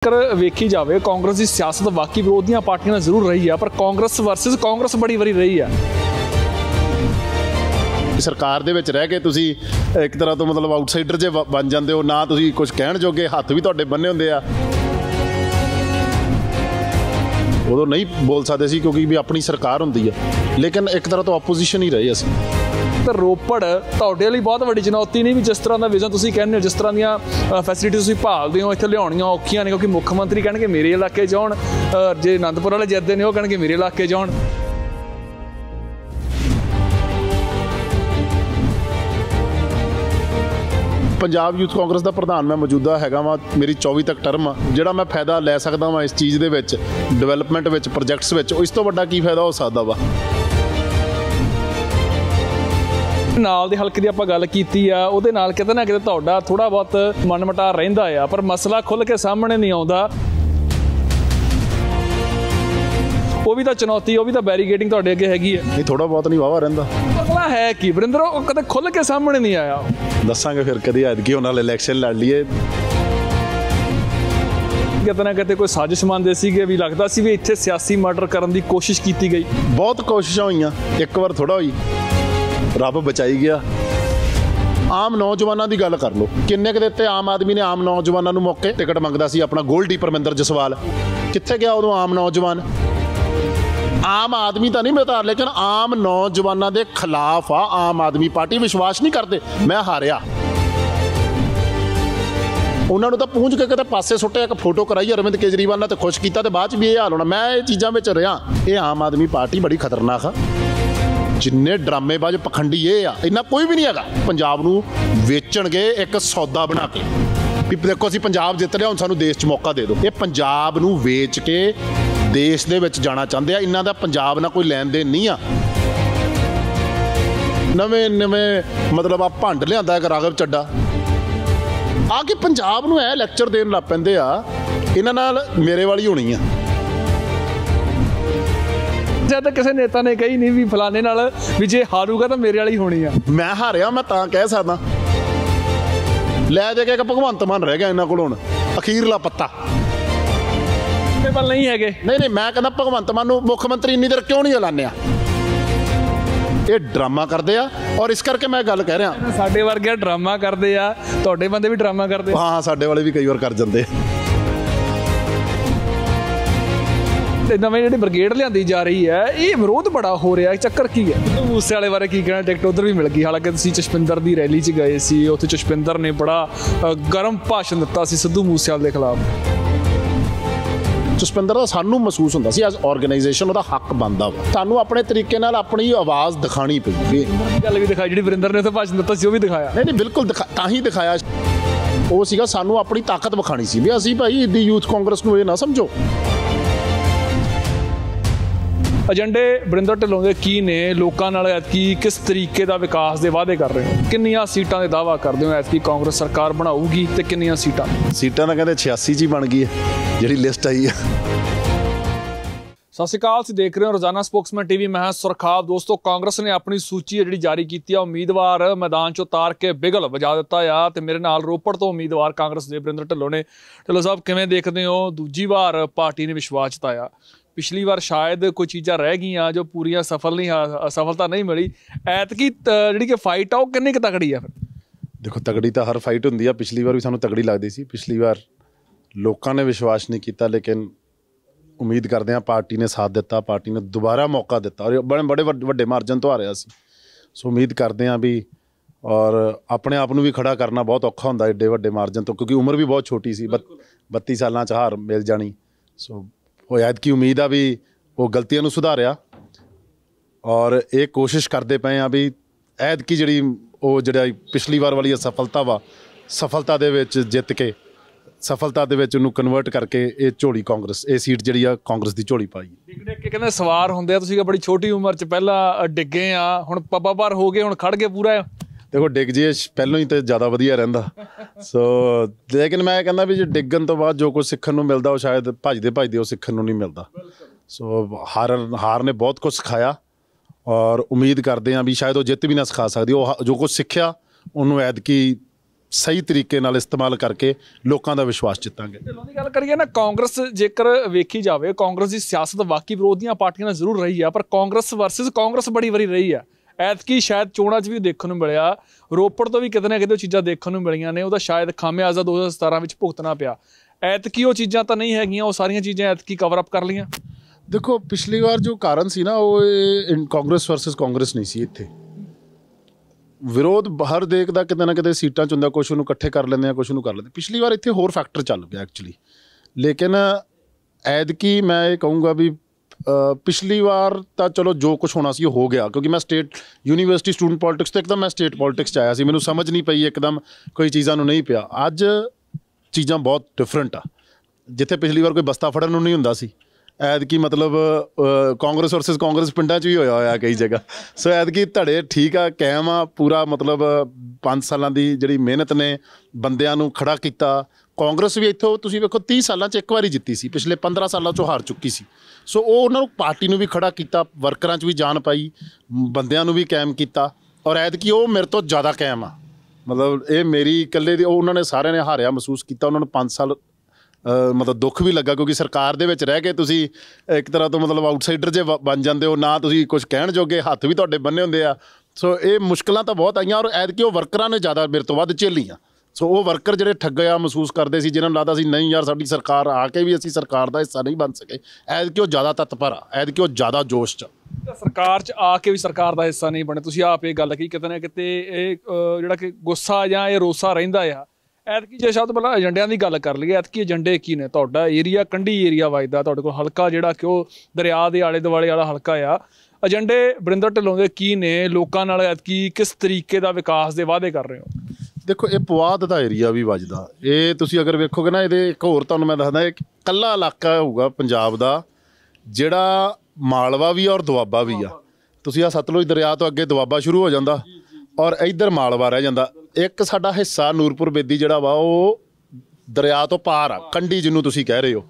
अगर वेखी जाए कांग्रेस की सियासत बाकी विरोधियों पार्टियों ने जरूर रही है, पर कांग्रेस वर्सिस कांग्रेस बड़ी वारी रही है। सरकार दे विच रह के तुसी एक तरह तो मतलब आउटसाइडर जे बन जाते हो ना, तुसी कुछ कहण जोगे, हत्थ भी तुहाडे बन्ने हुंदे आ। उदों नहीं बोल सकते सी क्योंकि भी अपनी सरकार हुंदी है, लेकिन एक तरह तो ओपोजिशन ही रहे असीं। तो रोपड़ तुहाडे लई बहुत वड्डी चुनौती नहीं भी जिस तरह का विजन तुसीं कहंदे हो, जिस तरह दी फैसिलिटी तुसीं भालदे हो, इत्थे लियाउणियां औखियां ने क्योंकि मुख मंत्री कहणगे मेरे इलाके च आउण, जे आनंदपुर वाले जिद्दे ने ओह कहणगे मेरे इलाके च आउण। पंजाब यूथ कांग्रेस का प्रधान मैं मौजूदा हैगा वा, मेरी 24 तक टर्म आ, जिहड़ा मैं फायदा लै सकदा वां इस चीज़ दे विच, डिवेलपमेंट विच, प्रोजैक्ट्स विच, इस तो वड्डा की फायदा हो सकदा वा। नाल दे हल्के दी आपां गल कीती आ, उहदे नाल किते ना किते तुहाडा थोड़ा बहुत मनमुटाव रहिंदा आ, पर मसला खुल के सामने नहीं आउंदा। वो भी तो चुनौती, वो भी तो बैरीगेटिंग तुहाडे अगे हैगी है। नहीं थोड़ा बहुत नहीं वावा रहिंदा। मसला है कि वरिंदर वो कदे खुल के सामने नहीं आया। दसांगे फिर कदी ऐतकी होण वाले इलैक्शन लड़ लीए। किते ना किते कोई साजिश मंनदे सीगे, भी लगदा सी भी इत्थे सियासी मर्डर करन दी कोशिश कीती गई। बहुत कोशिशां होईयां, एक बार थोड़ा होई, रब बचाई गया। आम नौजवानों की गल कर लो, किन्ने क दित्ते आम आदमी ने आम नौजवानों नूं मौके। टिकट मंगदा सी अपना गोल्डी परमिंदर जसवाल, कित्थे गया उदों आम नौजवान? आम आदमी तो नहीं मिलता, लेकिन आम नौजवानों के खिलाफ आ आम आदमी पार्टी। विश्वास नहीं करते, मैं हारिया, उन्होंने तो पूंछ के किते पासे सुट्टे, एक फोटो कराई अरविंद केजरीवाल ने तो खुश किया, तो बाद भी ये हाल होना। मैं ये चीज़ों में रहा, ये आम आदमी पार्टी बड़ी खतरनाक है। जिन्ने ड्रामेबाज पखंडी ये आ, इन्ना कोई भी नहीं है। पंजाब नूं वेचणगे एक सौदा बना के भी देखो असीं पंजाब जित लिया, हुण सानूं देश 'च मौका दे दो। ये पंजाब नूं वेच के देश दे विच जाना चाहते हैं। इन्हां दा पंजाब नाल कोई लैन देन नहीं आ। नवें नवें मतलब आ भंड लिआंदा एक राघव चड्डा आके पंजाब नूं ऐ लैक्चर देन लग पैंदे आ। इन्हां नाल मेरे वाली होनी आ। जद किसी नेता ने कही नहीं भी फलाने नाल भी जे हारूगा तो मेरे वाली होनी आ। मैं हारिया, मैं तां कह सकदा। लै दे के एक भगवंत मान रह गया इन्हां कोल हुण, अखीरला पत्ता नहीं है। नहीं मैं कहना भगवंत मान नूं मुख मंत्री इन्नी देर क्यों नहीं ऐलानिया? ये ड्रामा करते आ, और इस करके मैं गल कह रहा साडे वर्गे ड्रामा करते आ, तुहाडे बंदे भी ड्रामा करते। हाँ साडे वाले भी कई बार कर जाते। नवीं जिहड़ी ब्रिगेड लिआंदी जा रही है, ये विरोध बड़ा हो रहा है, चक्कर की है? सिद्धू मूसे वाले बारे की कहना? टिकट उधर भी मिल गई, हालांकि तुसीं जसपिंदर दी रैली 'च गए सी, उत्थे जसपिंदर ने बड़ा गर्म भाषण दिता सी सिद्धू मूसे वाले दे खिलाफ। जसपिंदर का सानू महसूस होंदा सी एज ऑर्गेनाइजेशन उहदा हक बनदा वा, सानू अपने तरीके नाल अपनी आवाज़ दिखानी पई। गल भी दिखाई जिहड़ी वरिंदर ने उत्थे भाषण दिता सी, वो भी दिखाया। नहीं बिल्कुल तां ही दिखाया। वो सीगा सानू अपनी ताकत विखानी सी भी असीं भाई इदी यूथ कांग्रेस नूं ये ना समझो। एजेंडे वरिंदर ढिल्लों के की ने, लोगों नाल ऐतकी किस तरीके का विकास के वादे कर रहे हो? किन्नियां सीटां दे दावा करदे हो ऐतकी कांग्रेस सरकार बनाऊगी ते किन्नियां सीटां? सीटां तां कहंदे 86 च ही बन गई है जिहड़ी लिस्ट आई है। सत श्री अकाल, तुसीं देख रहे हो रोजाना स्पोक्समैन टीवी। मैं हां सुरखाब। दोस्तों, कांग्रेस ने अपनी सूची है जिहड़ी जारी की है, उम्मीदवार मैदान चों उतार के बिगल वजा दिता आ, ते मेरे नाल रोपड़ तो उम्मीदवार कांग्रेस दे वरिंदर ढिल्लों ने। ढिल्लों साहब किवें देखदे हो? दूजी वार पार्टी ने विश्वास जताया, पिछली बार शायद कोई चीज़ां रह गई जो पूरियां सफलता नहीं मिली। ऐतकी जिहड़ी कि फाइट आ वो किन्नी क तगड़ी है? फिर देखो तगड़ी तो हर फाइट होंदी है, पिछली बार भी सानूं तगड़ी लगदी सी। पिछली बार लोगों ने विश्वास नहीं किया, लेकिन उम्मीद करते हैं पार्टी ने साथ दिता, पार्टी ने दोबारा मौका दिता और बड़े वड्डे मार्जन तो हारिया सी। सो उम्मीद करते हैं भी, और अपने आप नूं भी खड़ा करना बहुत औखा होंदा एडे वड्डे मार्जन तो, क्योंकि उम्र भी बहुत छोटी सी, 32 सालां च हार मिल जानी। सो वो ऐतकी उम्मीद आ भी वो गलतियां नूं सुधारिया, और एक कोशिश करते पे हैं भी ऐतकी जिहड़ी वो जिहड़ी पिछली बार वाली असफलता वा, सफलता दे विच जित के सफलता दे विच उहनूं कन्वर्ट करके ये झोली कांग्रेस, ये सीट जिहड़ी आ कांग्रेस दी झोली पाई। डिग के कहंदे सवार हुंदे आ, तुसीं बड़ी छोटी उम्र च पहला डिगे आ, हुण पब्बा भर हो गए, हुण खड़ के पूरा। देखो डिग जे पहलों ही तो ज़्यादा वधिया रहिंदा। सो लेकिन मैं कहना भी जो डिगन तो बाद जो कुछ सीखण नूं मिलदा, वो शायद भजदे भजदे वो सीखण नूं नहीं मिलदा। सो हार ने बहुत कुछ सिखाया, और उम्मीद करते हैं भी शायद वो जित भी ना सिखा सकदी। वो जो कुछ सीखिया उन्होंने ऐतकी ਸਹੀ ਤਰੀਕੇ ਨਾਲ ਇਸਤੇਮਾਲ ਕਰਕੇ ਲੋਕਾਂ ਦਾ ਵਿਸ਼ਵਾਸ ਜਿੱਤਾਂਗੇ। ਢਿੱਲੋਂ ਦੀ ਗੱਲ ਕਰੀਏ ਨਾ, ਕਾਂਗਰਸ ਜੇਕਰ ਵੇਖੀ ਜਾਵੇ, ਕਾਂਗਰਸ ਦੀ ਸਿਆਸਤ ਬਾਕੀ ਵਿਰੋਧੀਆਂ ਪਾਰਟੀਆਂ ਨਾਲ ਜ਼ਰੂਰ ਰਹੀ ਆ, ਪਰ ਕਾਂਗਰਸ ਵਰਸਸ ਕਾਂਗਰਸ ਬੜੀ ਵਾਰੀ ਰਹੀ ਆ। ਐਤਕੀ ਸ਼ਾਇਦ ਚੋਣਾਂ 'ਚ ਵੀ ਦੇਖਣ ਨੂੰ ਮਿਲਿਆ, ਰੋਪੜ ਤੋਂ ਵੀ ਕਿਤੇ ਨਾ ਕਿਤੇ ਉਹ ਚੀਜ਼ਾਂ ਦੇਖਣ ਨੂੰ ਮਿਲੀਆਂ ਨੇ, ਉਹਦਾ ਸ਼ਾਇਦ ਖਾਮਿਆਜ਼ਾ 2017 ਵਿੱਚ ਭੁਗਤਣਾ ਪਿਆ। ਐਤਕੀ ਉਹ ਚੀਜ਼ਾਂ ਤਾਂ ਨਹੀਂ ਹੈਗੀਆਂ, ਉਹ ਸਾਰੀਆਂ ਚੀਜ਼ਾਂ ਐਤਕੀ ਕਵਰ ਅਪ ਕਰ ਲਈਆਂ। ਦੇਖੋ ਪਿਛਲੀ ਵਾਰ ਜੋ ਕਾਰਨ ਸੀ ਨਾ, ਉਹ ਕਾਂਗਰਸ ਵਰਸਸ ਕਾਂਗਰਸ ਨਹੀਂ ਸੀ। ਇੱਥੇ ਵਿਰੋਧ ਹਰ ਦੇਖਦਾ ਕਿਤੇ ਨਾ ਕਿਤੇ ਸੀਟਾਂ 'ਚ ਹੁੰਦਾ, ਕੁਛ ਉਹਨੂੰ ਇਕੱਠੇ ਕਰ ਲੈਂਦੇ ਆ, ਕੁਛ ਉਹਨੂੰ ਕਰ ਲੈਂਦੇ। ਪਿਛਲੀ ਵਾਰ ਇੱਥੇ ਹੋਰ ਫੈਕਟਰ ਚੱਲ ਪਿਆ ਐਕਚੁਅਲੀ, ਲੇਕਿਨ ਐਤਕੀ ਮੈਂ ਇਹ ਕਹੂੰਗਾ ਵੀ ਪਿਛਲੀ ਵਾਰ ਤਾਂ ਚਲੋ ਜੋ ਕੁਛ ਹੋਣਾ ਸੀ ਉਹ ਹੋ ਗਿਆ, ਕਿਉਂਕਿ ਮੈਂ ਸਟੇਟ ਯੂਨੀਵਰਸਿਟੀ ਸਟੂਡੈਂਟ ਪੋਲਿਟਿਕਸ ਤੋਂ ਇੱਕਦਮ ਮੈਂ ਸਟੇਟ ਪੋਲਿਟਿਕਸ 'ਚ ਆਇਆ ਸੀ, ਮੈਨੂੰ ਸਮਝ ਨਹੀਂ ਪਈ ਇੱਕਦਮ ਕੋਈ ਚੀਜ਼ਾਂ ਨੂੰ ਨਹੀਂ ਪਿਆ। ਅੱਜ ਚੀਜ਼ਾਂ ਬਹੁਤ ਡਿਫਰੈਂਟ ਆ। ਜਿੱਥੇ ਪਿਛਲੀ ਵਾਰ ਕੋਈ ਬਸਤਾ ਫੜਨ ਨੂੰ ਨਹੀਂ ਹੁੰਦਾ ਸੀ, ਐਤਕੀ ਮਤਲਬ ਕਾਂਗਰਸ ਵਰਸਸ ਕਾਂਗਰਸ ਪਿੰਡਾਂ 'ਚ ਵੀ ਹੋਇਆ ਕਈ ਜਗ੍ਹਾ। ਸੋ ਐਤਕੀ ਧੜੇ ਠੀਕ ਆ, ਕਾਇਮ ਆ ਪੂਰਾ, ਮਤਲਬ 5 ਸਾਲਾਂ ਦੀ ਜਿਹੜੀ ਮਿਹਨਤ ਨੇ ਬੰਦਿਆਂ ਨੂੰ ਖੜਾ ਕੀਤਾ। ਕਾਂਗਰਸ ਵੀ ਇੱਥੋਂ ਤੁਸੀਂ ਵੇਖੋ 30 ਸਾਲਾਂ 'ਚ ਇੱਕ ਵਾਰੀ ਜਿੱਤੀ ਸੀ, ਪਿਛਲੇ 15 ਸਾਲਾਂ 'ਚੋਂ ਹਾਰ ਚੁੱਕੀ ਸੀ। ਸੋ ਉਹ ਉਹਨਾਂ ਨੂੰ ਪਾਰਟੀ ਨੂੰ ਵੀ ਖੜਾ ਕੀਤਾ, ਵਰਕਰਾਂ 'ਚ ਵੀ ਜਾਨ ਪਾਈ, ਬੰਦਿਆਂ ਨੂੰ ਵੀ ਕਾਇਮ ਕੀਤਾ, ਔਰ ਐਤਕੀ ਉਹ ਮੇਰੇ ਤੋਂ ਜ਼ਿਆਦਾ ਕਾਇਮ ਆ। ਮਤਲਬ ਇਹ ਮੇਰੀ ਇਕੱਲੇ ਦੀ, ਉਹ ਉਹਨਾਂ ਨੇ ਸਾਰਿਆਂ ਨੇ ਹਾਰਿਆ ਮਹਿਸੂਸ ਕੀਤਾ। ਉਹਨਾਂ ਨੂੰ 5 ਸਾਲ ਮਤਲਬ ਦੁੱਖ ਵੀ ਲੱਗਾ, ਕਿਉਂਕਿ ਸਰਕਾਰ ਦੇ ਵਿੱਚ ਰਹਿ ਕੇ ਤੁਸੀਂ ਇੱਕ ਤਰ੍ਹਾਂ ਤੋਂ ਮਤਲਬ ਆਊਟਸਾਈਡਰ ਜੇ ਬਣ ਜਾਂਦੇ ਹੋ, ਨਾ ਤੁਸੀਂ ਕੁਝ ਕਹਿਣ ਜੋਗੇ, ਹੱਥ ਵੀ ਤੁਹਾਡੇ ਬੰਨੇ ਹੁੰਦੇ ਆ। ਸੋ ਇਹ ਮੁਸ਼ਕਿਲਾਂ ਤਾਂ ਬਹੁਤ ਆਈਆਂ, ਔਰ ਐਤਕੀ ਉਹ ਵਰਕਰਾਂ ਨੇ ਜ਼ਿਆਦਾ ਮੇਰੇ ਤੋਂ ਵੱਧ ਝੇਲੀਆਂ। ਸੋ ਉਹ ਵਰਕਰ ਜਿਹੜੇ ਠੱਗਿਆ ਮਹਿਸੂਸ ਕਰਦੇ ਸੀ, ਜਿਨ੍ਹਾਂ ਨੂੰ ਲੱਗਦਾ ਸੀ ਨਹੀਂ ਯਾਰ ਸਾਡੀ ਸਰਕਾਰ ਆ ਕੇ ਵੀ ਅਸੀਂ ਸਰਕਾਰ ਦਾ ਹਿੱਸਾ ਨਹੀਂ ਬਣ ਸਕੇ, ਐਤਕੀ ਉਹ ਜ਼ਿਆਦਾ ਤਤਪਰ ਆ, ਐਤਕੀ ਉਹ ਜ਼ਿਆਦਾ ਜੋਸ਼ 'ਚ। ਸਰਕਾਰ 'ਚ ਆ ਕੇ ਵੀ ਸਰਕਾਰ ਦਾ ਹਿੱਸਾ ਨਹੀਂ ਬਣੇ, ਤੁਸੀਂ ਆਪ ਇਹ ਗੱਲ ਕਹੀ, ਕਿਤੇ ਨਾ ਕਿਤੇ ਇਹ ਜਿਹੜਾ ਕਿ ਗੁੱਸਾ ਜਾਂ ਇਹ ਰੋਸਾ ਰਹਿੰਦਾ ਆ। ਐਤਕੀ ਜੇ ਸ਼ਬਦ ਪਹਿਲਾਂ ਏਜੰਡਿਆਂ ਦੀ ਗੱਲ ਕਰ ਲਈਏ, ਐਤਕੀ ਏਜੰਡੇ ਕੀ ਨੇ? ਤੁਹਾਡਾ ਏਰੀਆ ਕੰਢੀ ਏਰੀਆ ਵੱਜਦਾ, ਤੁਹਾਡੇ ਕੋਲ ਹਲਕਾ ਜਿਹੜਾ ਕਿ ਉਹ ਦਰਿਆ ਦੇ ਆਲੇ ਦੁਆਲੇ ਵਾਲਾ ਹਲਕਾ ਆ। ਏਜੰਡੇ ਵਰਿੰਦਰ ਢਿੱਲੋਂ ਦੇ ਕੀ ਨੇ? ਲੋਕਾਂ ਨਾਲ ਐਤਕੀ ਕਿਸ ਤਰੀਕੇ ਦਾ ਵਿਕਾਸ ਦੇ ਵਾਅਦੇ ਕਰ ਰਹੇ ਹੋ? ਦੇਖੋ ਇਹ ਪੁਆਧ ਦਾ ਏਰੀਆ ਵੀ ਵੱਜਦਾ, ਇਹ ਤੁਸੀਂ ਅਗਰ ਵੇਖੋਗੇ ਨਾ, ਇਹਦੇ ਇੱਕ ਹੋਰ ਤੁਹਾਨੂੰ ਮੈਂ ਦੱਸਦਾ, ਇਹ ਇਕੱਲਾ ਇਲਾਕਾ ਹੋਊਗਾ ਪੰਜਾਬ ਦਾ ਜਿਹੜਾ ਮਾਲਵਾ ਵੀ ਔਰ ਦੁਆਬਾ ਵੀ ਆ। ਤੁਸੀਂ ਆਹ ਸਤਲੁਜ ਦਰਿਆ ਤੋਂ ਅੱਗੇ ਦੁਆਬਾ ਸ਼ੁਰੂ ਹੋ ਜਾਂਦਾ, ਔਰ ਇੱਧਰ ਮਾਲਵਾ ਰਹਿ ਜਾਂਦਾ। ਇੱਕ ਸਾਡਾ ਹਿੱਸਾ ਨੂਰਪੁਰ ਬੇਦੀ ਜਿਹੜਾ ਵਾ, ਉਹ ਦਰਿਆ ਤੋਂ ਪਾਰ ਆ, ਕੰਢੀ ਜਿਹਨੂੰ ਤੁਸੀਂ ਕਹਿ ਰਹੇ ਹੋ।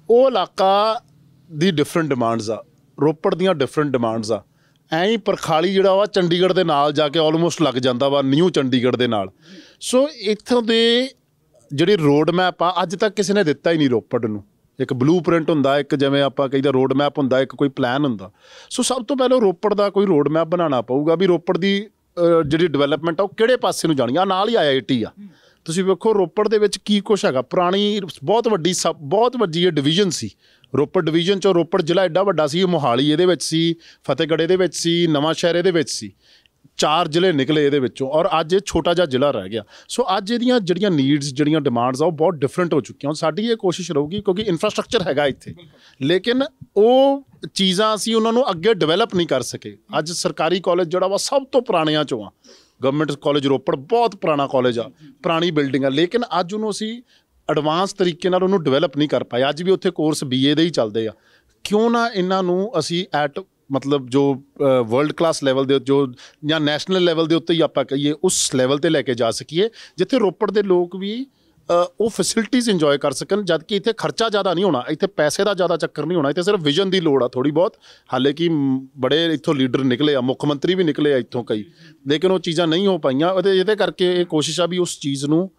ਉਹ ਇਲਾਕਾ ਦੀ ਡਿਫਰੈਂਟ ਡਿਮਾਂਡਸ ਆ, ਰੋਪੜ ਦੀਆਂ ਡਿਫਰੈਂਟ ਡਿਮਾਂਡਸ ਆ। ਐਂ ਹੀ ਪਰਖਾਲੀ ਜਿਹੜਾ ਵਾ ਚੰਡੀਗੜ੍ਹ ਦੇ ਨਾਲ ਜਾ ਕੇ ਆਲਮੋਸਟ ਲੱਗ ਜਾਂਦਾ ਵਾ, ਨਿਊ ਚੰਡੀਗੜ੍ਹ ਦੇ ਨਾਲ। ਸੋ ਇੱਥੋਂ ਦੇ ਜਿਹੜੀ ਰੋਡ ਮੈਪ ਆ, ਅੱਜ ਤੱਕ ਕਿਸੇ ਨੇ ਦਿੱਤਾ ਹੀ ਨਹੀਂ ਰੋਪੜ ਨੂੰ। ਇੱਕ ਬਲੂ ਪ੍ਰਿੰਟ ਹੁੰਦਾ, ਇੱਕ ਜਿਵੇਂ ਆਪਾਂ ਕਹੀਦਾ ਰੋਡ ਮੈਪ ਹੁੰਦਾ, ਇੱਕ ਕੋਈ ਪਲਾਨ ਹੁੰਦਾ। ਸੋ ਸਭ ਤੋਂ ਪਹਿਲਾਂ ਰੋਪੜ ਦਾ ਕੋਈ ਰੋਡ ਮੈਪ ਬਣਾਉਣਾ ਪਊਗਾ ਵੀ ਰੋਪੜ ਦੀ ਜਿਹੜੀ ਡਿਵੈਲਪਮੈਂਟ ਆ ਉਹ ਕਿਹੜੇ ਪਾਸੇ ਨੂੰ ਜਾਣੀ ਆ। ਨਾਲ ਹੀ IIT ਆ, ਤੁਸੀਂ ਵੇਖੋ ਰੋਪੜ ਦੇ ਵਿੱਚ ਕੀ ਕੁਛ ਹੈਗਾ। ਪੁਰਾਣੀ ਬਹੁਤ ਵੱਡੀ ਇਹ ਡਿਵੀਜ਼ਨ ਸੀ, ਰੋਪੜ ਡਿਵੀਜ਼ਨ 'ਚੋਂ ਰੋਪੜ ਜ਼ਿਲ੍ਹਾ ਐਡਾ ਵੱਡਾ ਸੀ। ਮੋਹਾਲੀ ਇਹਦੇ ਵਿੱਚ ਸੀ, ਫਤਿਹਗੜ੍ਹ ਇਹਦੇ ਵਿੱਚ ਸੀ, ਨਵਾਂ ਸ਼ਹਿਰ ਇਹਦੇ ਵਿੱਚ ਸੀ। 4 ਜ਼ਿਲ੍ਹੇ ਨਿਕਲੇ ਇਹਦੇ ਵਿੱਚੋਂ, ਔਰ ਅੱਜ ਇਹ ਛੋਟਾ ਜਿਹਾ ਜ਼ਿਲ੍ਹਾ ਰਹਿ ਗਿਆ। ਸੋ ਅੱਜ ਇਹਦੀਆਂ ਜਿਹੜੀਆਂ ਨੀਡਸ, ਜਿਹੜੀਆਂ ਡਿਮਾਂਡਸ ਆ, ਉਹ ਬਹੁਤ ਡਿਫਰੈਂਟ ਹੋ ਚੁੱਕੀਆਂ। ਸਾਡੀ ਇਹ ਕੋਸ਼ਿਸ਼ ਰਹੂਗੀ, ਕਿਉਂਕਿ ਇਨਫਰਾਸਟਰਕਚਰ ਹੈਗਾ ਇੱਥੇ, ਲੇਕਿਨ ਉਹ ਚੀਜ਼ਾਂ ਅਸੀਂ ਉਹਨਾਂ ਨੂੰ ਅੱਗੇ ਡਿਵੈਲਪ ਨਹੀਂ ਕਰ ਸਕੇ। ਅੱਜ ਸਰਕਾਰੀ ਕਾਲਜ ਜਿਹੜਾ ਵਾ ਸਭ ਤੋਂ ਪੁਰਾਣਿਆਂ 'ਚੋਂ ਆ, ਗਵਰਨਮੈਂਟ ਕਾਲਜ ਰੋਪੜ ਬਹੁਤ ਪੁਰਾਣਾ ਕਾਲਜ ਆ, ਪੁਰਾਣੀ ਬਿਲਡਿੰਗ ਆ, ਲੇਕਿਨ ਅੱਜ ਉਹਨੂੰ ਅਸੀਂ ਐਡਵਾਂਸ ਤਰੀਕੇ ਨਾਲ ਉਹਨੂੰ ਡਿਵੈਲਪ ਨਹੀਂ ਕਰ ਪਾਏ। ਅੱਜ ਵੀ ਉੱਥੇ ਕੋਰਸ BA ਦੇ ਹੀ ਚੱਲਦੇ ਆ। ਕਿਉਂ ਨਾ ਇਹਨਾਂ ਨੂੰ ਅਸੀਂ ਮਤਲਬ ਜੋ ਵਰਲਡ ਕਲਾਸ ਲੈਵਲ ਦੇ, ਜੋ ਜਾਂ ਨੈਸ਼ਨਲ ਲੈਵਲ ਦੇ ਉੱਤੇ ਹੀ ਆਪਾਂ ਕਹੀਏ, ਉਸ ਲੈਵਲ 'ਤੇ ਲੈ ਕੇ ਜਾ ਸਕੀਏ, ਜਿੱਥੇ ਰੋਪੜ ਦੇ ਲੋਕ ਵੀ ਉਹ ਫੈਸਿਲਿਟੀਜ਼ ਇੰਜੋਏ ਕਰ ਸਕਣ। ਜਦ ਕਿ ਇੱਥੇ ਖਰਚਾ ਜ਼ਿਆਦਾ ਨਹੀਂ ਹੋਣਾ, ਇੱਥੇ ਪੈਸੇ ਦਾ ਜ਼ਿਆਦਾ ਚੱਕਰ ਨਹੀਂ ਹੋਣਾ, ਇੱਥੇ ਸਿਰਫ ਵਿਜ਼ਨ ਦੀ ਲੋੜ ਆ ਥੋੜ੍ਹੀ ਬਹੁਤ। ਹਾਲੇ ਕਿ ਬੜੇ ਇੱਥੋਂ ਲੀਡਰ ਨਿਕਲੇ ਆ, ਮੁੱਖ ਮੰਤਰੀ ਵੀ ਨਿਕਲੇ ਆ ਇੱਥੋਂ ਕਈ, ਲੇਕਿਨ ਉਹ ਚੀਜ਼ਾਂ ਨਹੀਂ ਹੋ ਪਾਈਆਂ। ਇਹਦੇ ਕਰਕੇ ਇਹ ਕੋਸ਼ਿਸ਼ ਆ ਵੀ ਉਸ ਚੀਜ਼ ਨੂੰ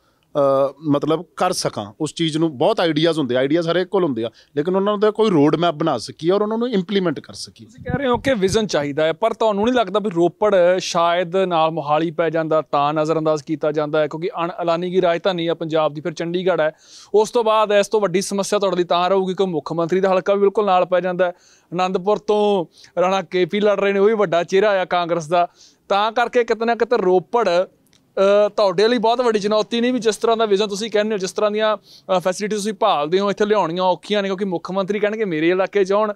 ਮਤਲਬ ਕਰ ਸਕਾਂ। ਉਸ ਚੀਜ਼ ਨੂੰ ਬਹੁਤ ਆਈਡੀਆਜ਼ ਹੁੰਦੇ, ਆਈਡੀਆਜ਼ ਹਰੇਕ ਕੋਲ ਹੁੰਦੇ ਆ, ਲੇਕਿਨ ਉਹਨਾਂ ਦਾ ਕੋਈ ਰੋਡ ਮੈਪ ਬਣਾ ਸਕੀਏ ਔਰ ਉਹਨਾਂ ਨੂੰ ਇੰਪਲੀਮੈਂਟ ਕਰ ਸਕੀਏ। ਤੁਸੀਂ ਕਹਿ ਰਹੇ ਹੋ ਕਿ ਵਿਜ਼ਨ ਚਾਹੀਦਾ ਹੈ, ਪਰ ਤੁਹਾਨੂੰ ਨਹੀਂ ਲੱਗਦਾ ਵੀ ਰੋਪੜ ਸ਼ਾਇਦ ਨਾਲ ਮੋਹਾਲੀ ਪੈ ਜਾਂਦਾ ਤਾਂ ਨਜ਼ਰਅੰਦਾਜ਼ ਕੀਤਾ ਜਾਂਦਾ ਹੈ? ਕਿਉਂਕਿ ਅਣਐਲਾਨੀ ਕੀ ਰਾਜਧਾਨੀ ਆ ਪੰਜਾਬ ਦੀ, ਫਿਰ ਚੰਡੀਗੜ੍ਹ ਹੈ। ਉਸ ਤੋਂ ਬਾਅਦ ਇਸ ਤੋਂ ਵੱਡੀ ਸਮੱਸਿਆ ਤੁਹਾਡੇ ਲਈ ਤਾਂ ਰਹੂਗੀ ਕਿ ਮੁੱਖ ਮੰਤਰੀ ਦਾ ਹਲਕਾ ਵੀ ਬਿਲਕੁਲ ਨਾਲ ਪੈ ਜਾਂਦਾ ਹੈ। ਅਨੰਦਪੁਰ ਤੋਂ ਰਾਣਾ KP ਲੜ ਰਹੇ ਨੇ, ਉਹ ਵੀ ਵੱਡਾ ਚਿਹਰਾ ਆ ਕਾਂਗਰਸ ਦਾ। ਤਾਂ ਕਰਕੇ ਕਿਤੇ ਨਾ ਕਿਤੇ ਰੋਪੜ ਤੁਹਾਡੇ ਲਈ ਬਹੁਤ ਵੱਡੀ ਚੁਣੌਤੀ ਨਹੀਂ ਵੀ ਜਿਸ ਤਰ੍ਹਾਂ ਦਾ ਵਿਜ਼ਨ ਤੁਸੀਂ ਕਹਿੰਦੇ ਹੋ, ਜਿਸ ਤਰ੍ਹਾਂ ਦੀਆਂ ਫੈਸਿਲਿਟੀ ਤੁਸੀਂ ਭਾਲਦੇ ਹੋ, ਇੱਥੇ ਲਿਆਉਣੀਆਂ ਔਖੀਆਂ ਨੇ, ਕਿਉਂਕਿ ਮੁੱਖ ਮੰਤਰੀ ਕਹਿਣਗੇ ਮੇਰੇ ਇਲਾਕੇ 'ਚ ਆਉਣ,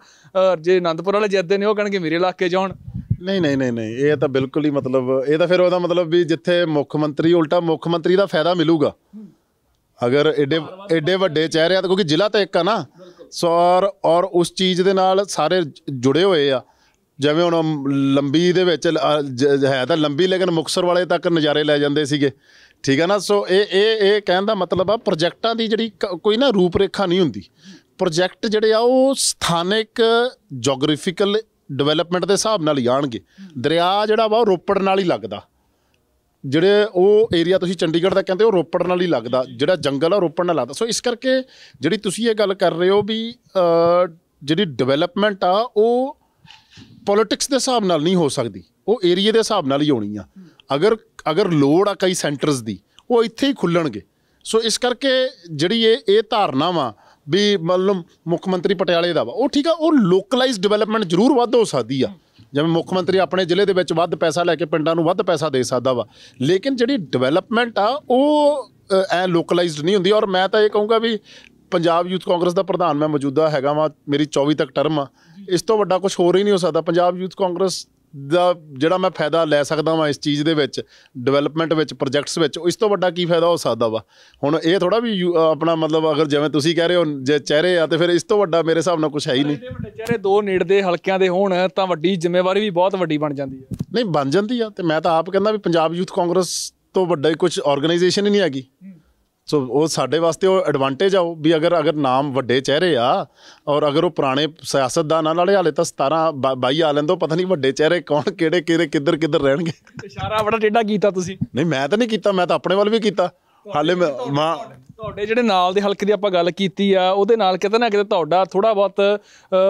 ਜੇ ਅਨੰਦਪੁਰ ਵਾਲੇ ਜਿੱਤਦੇ ਨੇ ਉਹ ਕਹਿਣਗੇ ਮੇਰੇ ਇਲਾਕੇ 'ਚ ਆਉਣ। ਨਹੀਂ, ਇਹ ਤਾਂ ਬਿਲਕੁਲ ਹੀ ਮਤਲਬ, ਇਹ ਤਾਂ ਫਿਰ ਉਹਦਾ ਮਤਲਬ ਵੀ ਜਿੱਥੇ ਮੁੱਖ ਮੰਤਰੀ, ਉਲਟਾ ਮੁੱਖ ਮੰਤਰੀ ਦਾ ਫਾਇਦਾ ਮਿਲੂਗਾ ਅਗਰ ਐਡੇ ਵੱਡੇ ਚਿਹਰੇ ਆ, ਕਿਉਂਕਿ ਜ਼ਿਲ੍ਹਾ ਤਾਂ ਇੱਕ ਆ ਨਾ। ਸੋ ਔਰ ਉਸ ਚੀਜ਼ ਦੇ ਨਾਲ ਸਾਰੇ ਜੁੜੇ ਹੋਏ ਆ। ਜਿਵੇਂ ਹੁਣ ਲੰਬੀ ਦੇ ਵਿੱਚ ਹੈ ਤਾਂ ਲੰਬੀ, ਲੇਕਿਨ ਮੁਕਤਸਰ ਵਾਲੇ ਤੱਕ ਨਜ਼ਾਰੇ ਲੈ ਜਾਂਦੇ ਸੀਗੇ, ਠੀਕ ਹੈ ਨਾ। ਸੋ ਇਹ ਕਹਿਣ ਦਾ ਮਤਲਬ ਆ, ਪ੍ਰੋਜੈਕਟਾਂ ਦੀ ਜਿਹੜੀ ਕੋਈ ਨਾ ਰੂਪ ਰੇਖਾ ਨਹੀਂ ਹੁੰਦੀ। ਪ੍ਰੋਜੈਕਟ ਜਿਹੜੇ ਆ ਉਹ ਸਥਾਨਕ ਜੋਗ੍ਰਾਫੀਕਲ ਡਿਵੈਲਪਮੈਂਟ ਦੇ ਹਿਸਾਬ ਨਾਲ ਹੀ ਆਉਣਗੇ। ਦਰਿਆ ਜਿਹੜਾ ਵਾ ਉਹ ਰੋਪੜ ਨਾਲ ਹੀ ਲੱਗਦਾ, ਜਿਹੜੇ ਉਹ ਏਰੀਆ ਤੁਸੀਂ ਚੰਡੀਗੜ੍ਹ ਦਾ ਕਹਿੰਦੇ ਉਹ ਰੋਪੜ ਨਾਲ ਹੀ ਲੱਗਦਾ, ਜਿਹੜਾ ਜੰਗਲ ਆ ਰੋਪੜ ਨਾਲ ਲੱਗਦਾ। ਸੋ ਇਸ ਕਰਕੇ ਜਿਹੜੀ ਤੁਸੀਂ ਇਹ ਗੱਲ ਕਰ ਰਹੇ ਹੋ ਵੀ ਜਿਹੜੀ ਡਿਵੈਲਪਮੈਂਟ ਆ ਉਹ ਪੋਲੀਟਿਕਸ ਦੇ ਹਿਸਾਬ ਨਾਲ ਨਹੀਂ ਹੋ ਸਕਦੀ, ਉਹ ਏਰੀਏ ਦੇ ਹਿਸਾਬ ਨਾਲ ਹੀ ਹੋਣੀ ਆ। ਅਗਰ ਲੋੜ ਆ ਕਈ ਸੈਂਟਰਸ ਦੀ, ਉਹ ਇੱਥੇ ਹੀ ਖੁੱਲਣਗੇ। ਸੋ ਇਸ ਕਰਕੇ ਜਿਹੜੀ ਇਹ ਧਾਰਨਾ ਵਾ ਵੀ ਮਤਲਬ ਮੁੱਖ ਮੰਤਰੀ ਪਟਿਆਲੇ ਦਾ ਵਾ, ਉਹ ਠੀਕ ਆ, ਉਹ ਲੋਕਲਾਈਜ਼ ਡਿਵੈਲਪਮੈਂਟ ਜ਼ਰੂਰ ਵੱਧ ਹੋ ਸਕਦੀ ਆ। ਜਿਵੇਂ ਮੁੱਖ ਮੰਤਰੀ ਆਪਣੇ ਜ਼ਿਲ੍ਹੇ ਦੇ ਵਿੱਚ ਵੱਧ ਪੈਸਾ ਲੈ ਕੇ ਪਿੰਡਾਂ ਨੂੰ ਵੱਧ ਪੈਸਾ ਦੇ ਸਕਦਾ ਵਾ, ਲੇਕਿਨ ਜਿਹੜੀ ਡਿਵੈਲਪਮੈਂਟ ਆ ਉਹ ਐ ਲੋਕਲਾਈਜ਼ਡ ਨਹੀਂ ਹੁੰਦੀ। ਔਰ ਮੈਂ ਤਾਂ ਇਹ ਕਹੂੰਗਾ ਵੀ ਪੰਜਾਬ ਯੂਥ ਕਾਂਗਰਸ ਦਾ ਪ੍ਰਧਾਨ ਮੈਂ ਮੌਜੂਦਾ ਹੈਗਾ ਵਾਂ, ਮੇਰੀ 24 ਤੱਕ ਟਰਮ ਆ, ਇਸ ਤੋਂ ਵੱਡਾ ਕੁਝ ਹੋਰ ਹੀ ਨਹੀਂ ਹੋ ਸਕਦਾ। ਪੰਜਾਬ ਯੂਥ ਕਾਂਗਰਸ ਦਾ ਜਿਹੜਾ ਮੈਂ ਫਾਇਦਾ ਲੈ ਸਕਦਾ ਵਾਂ ਇਸ ਚੀਜ਼ ਦੇ ਵਿੱਚ, ਡਿਵੈਲਪਮੈਂਟ ਵਿੱਚ, ਪ੍ਰੋਜੈਕਟਸ ਵਿੱਚ, ਇਸ ਤੋਂ ਵੱਡਾ ਕੀ ਫਾਇਦਾ ਹੋ ਸਕਦਾ ਵਾ। ਹੁਣ ਇਹ ਥੋੜ੍ਹਾ ਵੀ ਆਪਣਾ ਮਤਲਬ ਅਗਰ ਜਿਵੇਂ ਤੁਸੀਂ ਕਹਿ ਰਹੇ ਹੋ ਜੇ ਚਿਹਰੇ ਆ, ਤੇ ਫਿਰ ਇਸ ਤੋਂ ਵੱਡਾ ਮੇਰੇ ਹਿਸਾਬ ਨਾਲ ਕੁਝ ਹੈ ਹੀ ਨਹੀਂ। ਵੱਡੇ ਚਿਹਰੇ ਦੋ ਨੇੜਦੇ ਹਲਕਿਆਂ ਦੇ ਹੋਣ ਤਾਂ ਵੱਡੀ ਜ਼ਿੰਮੇਵਾਰੀ ਵੀ ਬਹੁਤ ਵੱਡੀ ਬਣ ਜਾਂਦੀ ਹੈ। ਨਹੀਂ ਬਣ ਜਾਂਦੀ ਆ, ਤੇ ਮੈਂ ਤਾਂ ਆਪ ਕਹਿੰਦਾ ਵੀ ਪੰਜਾਬ ਯੂਥ ਕਾਂਗਰਸ ਤੋਂ ਵੱਡਾ ਕੁਝ ਆਰਗੇਨਾਈਜੇਸ਼ਨ ਹੀ ਨਹੀਂ ਹੈਗੀ। ਸੋ ਉਹ ਸਾਡੇ ਵਾਸਤੇ ਉਹ ਐਡਵਾਂਟੇਜ ਆ ਵੀ ਅਗਰ ਨਾਮ ਵੱਡੇ ਚਿਹਰੇ ਆ, ਔਰ ਅਗਰ ਉਹ ਪੁਰਾਣੇ ਸਿਆਸਤਦਾਨਾਂ ਨਾਲੇ ਹਾਲੇ ਤਾਂ 17-22 ਆ ਲੈਂਦੋ, ਪਤਾ ਨਹੀਂ ਵੱਡੇ ਚਿਹਰੇ ਕੌਣ ਕਿਹੜੇ ਕਿੱਧਰ ਰਹਿਣਗੇ। ਇਸ਼ਾਰਾ ਬੜਾ ਟੇਢਾ ਕੀਤਾ ਤੁਸੀਂ। ਨਹੀਂ ਮੈਂ ਤਾਂ ਨਹੀਂ ਕੀਤਾ, ਮੈਂ ਤਾਂ ਆਪਣੇ ਵੱਲ ਵੀ ਕੀਤਾ। ਹਾਲੇ ਤੁਹਾਡੇ ਜਿਹੜੇ ਨਾਲ ਦੇ ਹਲਕੇ ਦੀ ਆਪਾਂ ਗੱਲ ਕੀਤੀ ਆ, ਉਹਦੇ ਨਾਲ ਕਿਤੇ ਨਾ ਕਿਤੇ ਤੁਹਾਡਾ ਥੋੜਾ ਬਹੁਤ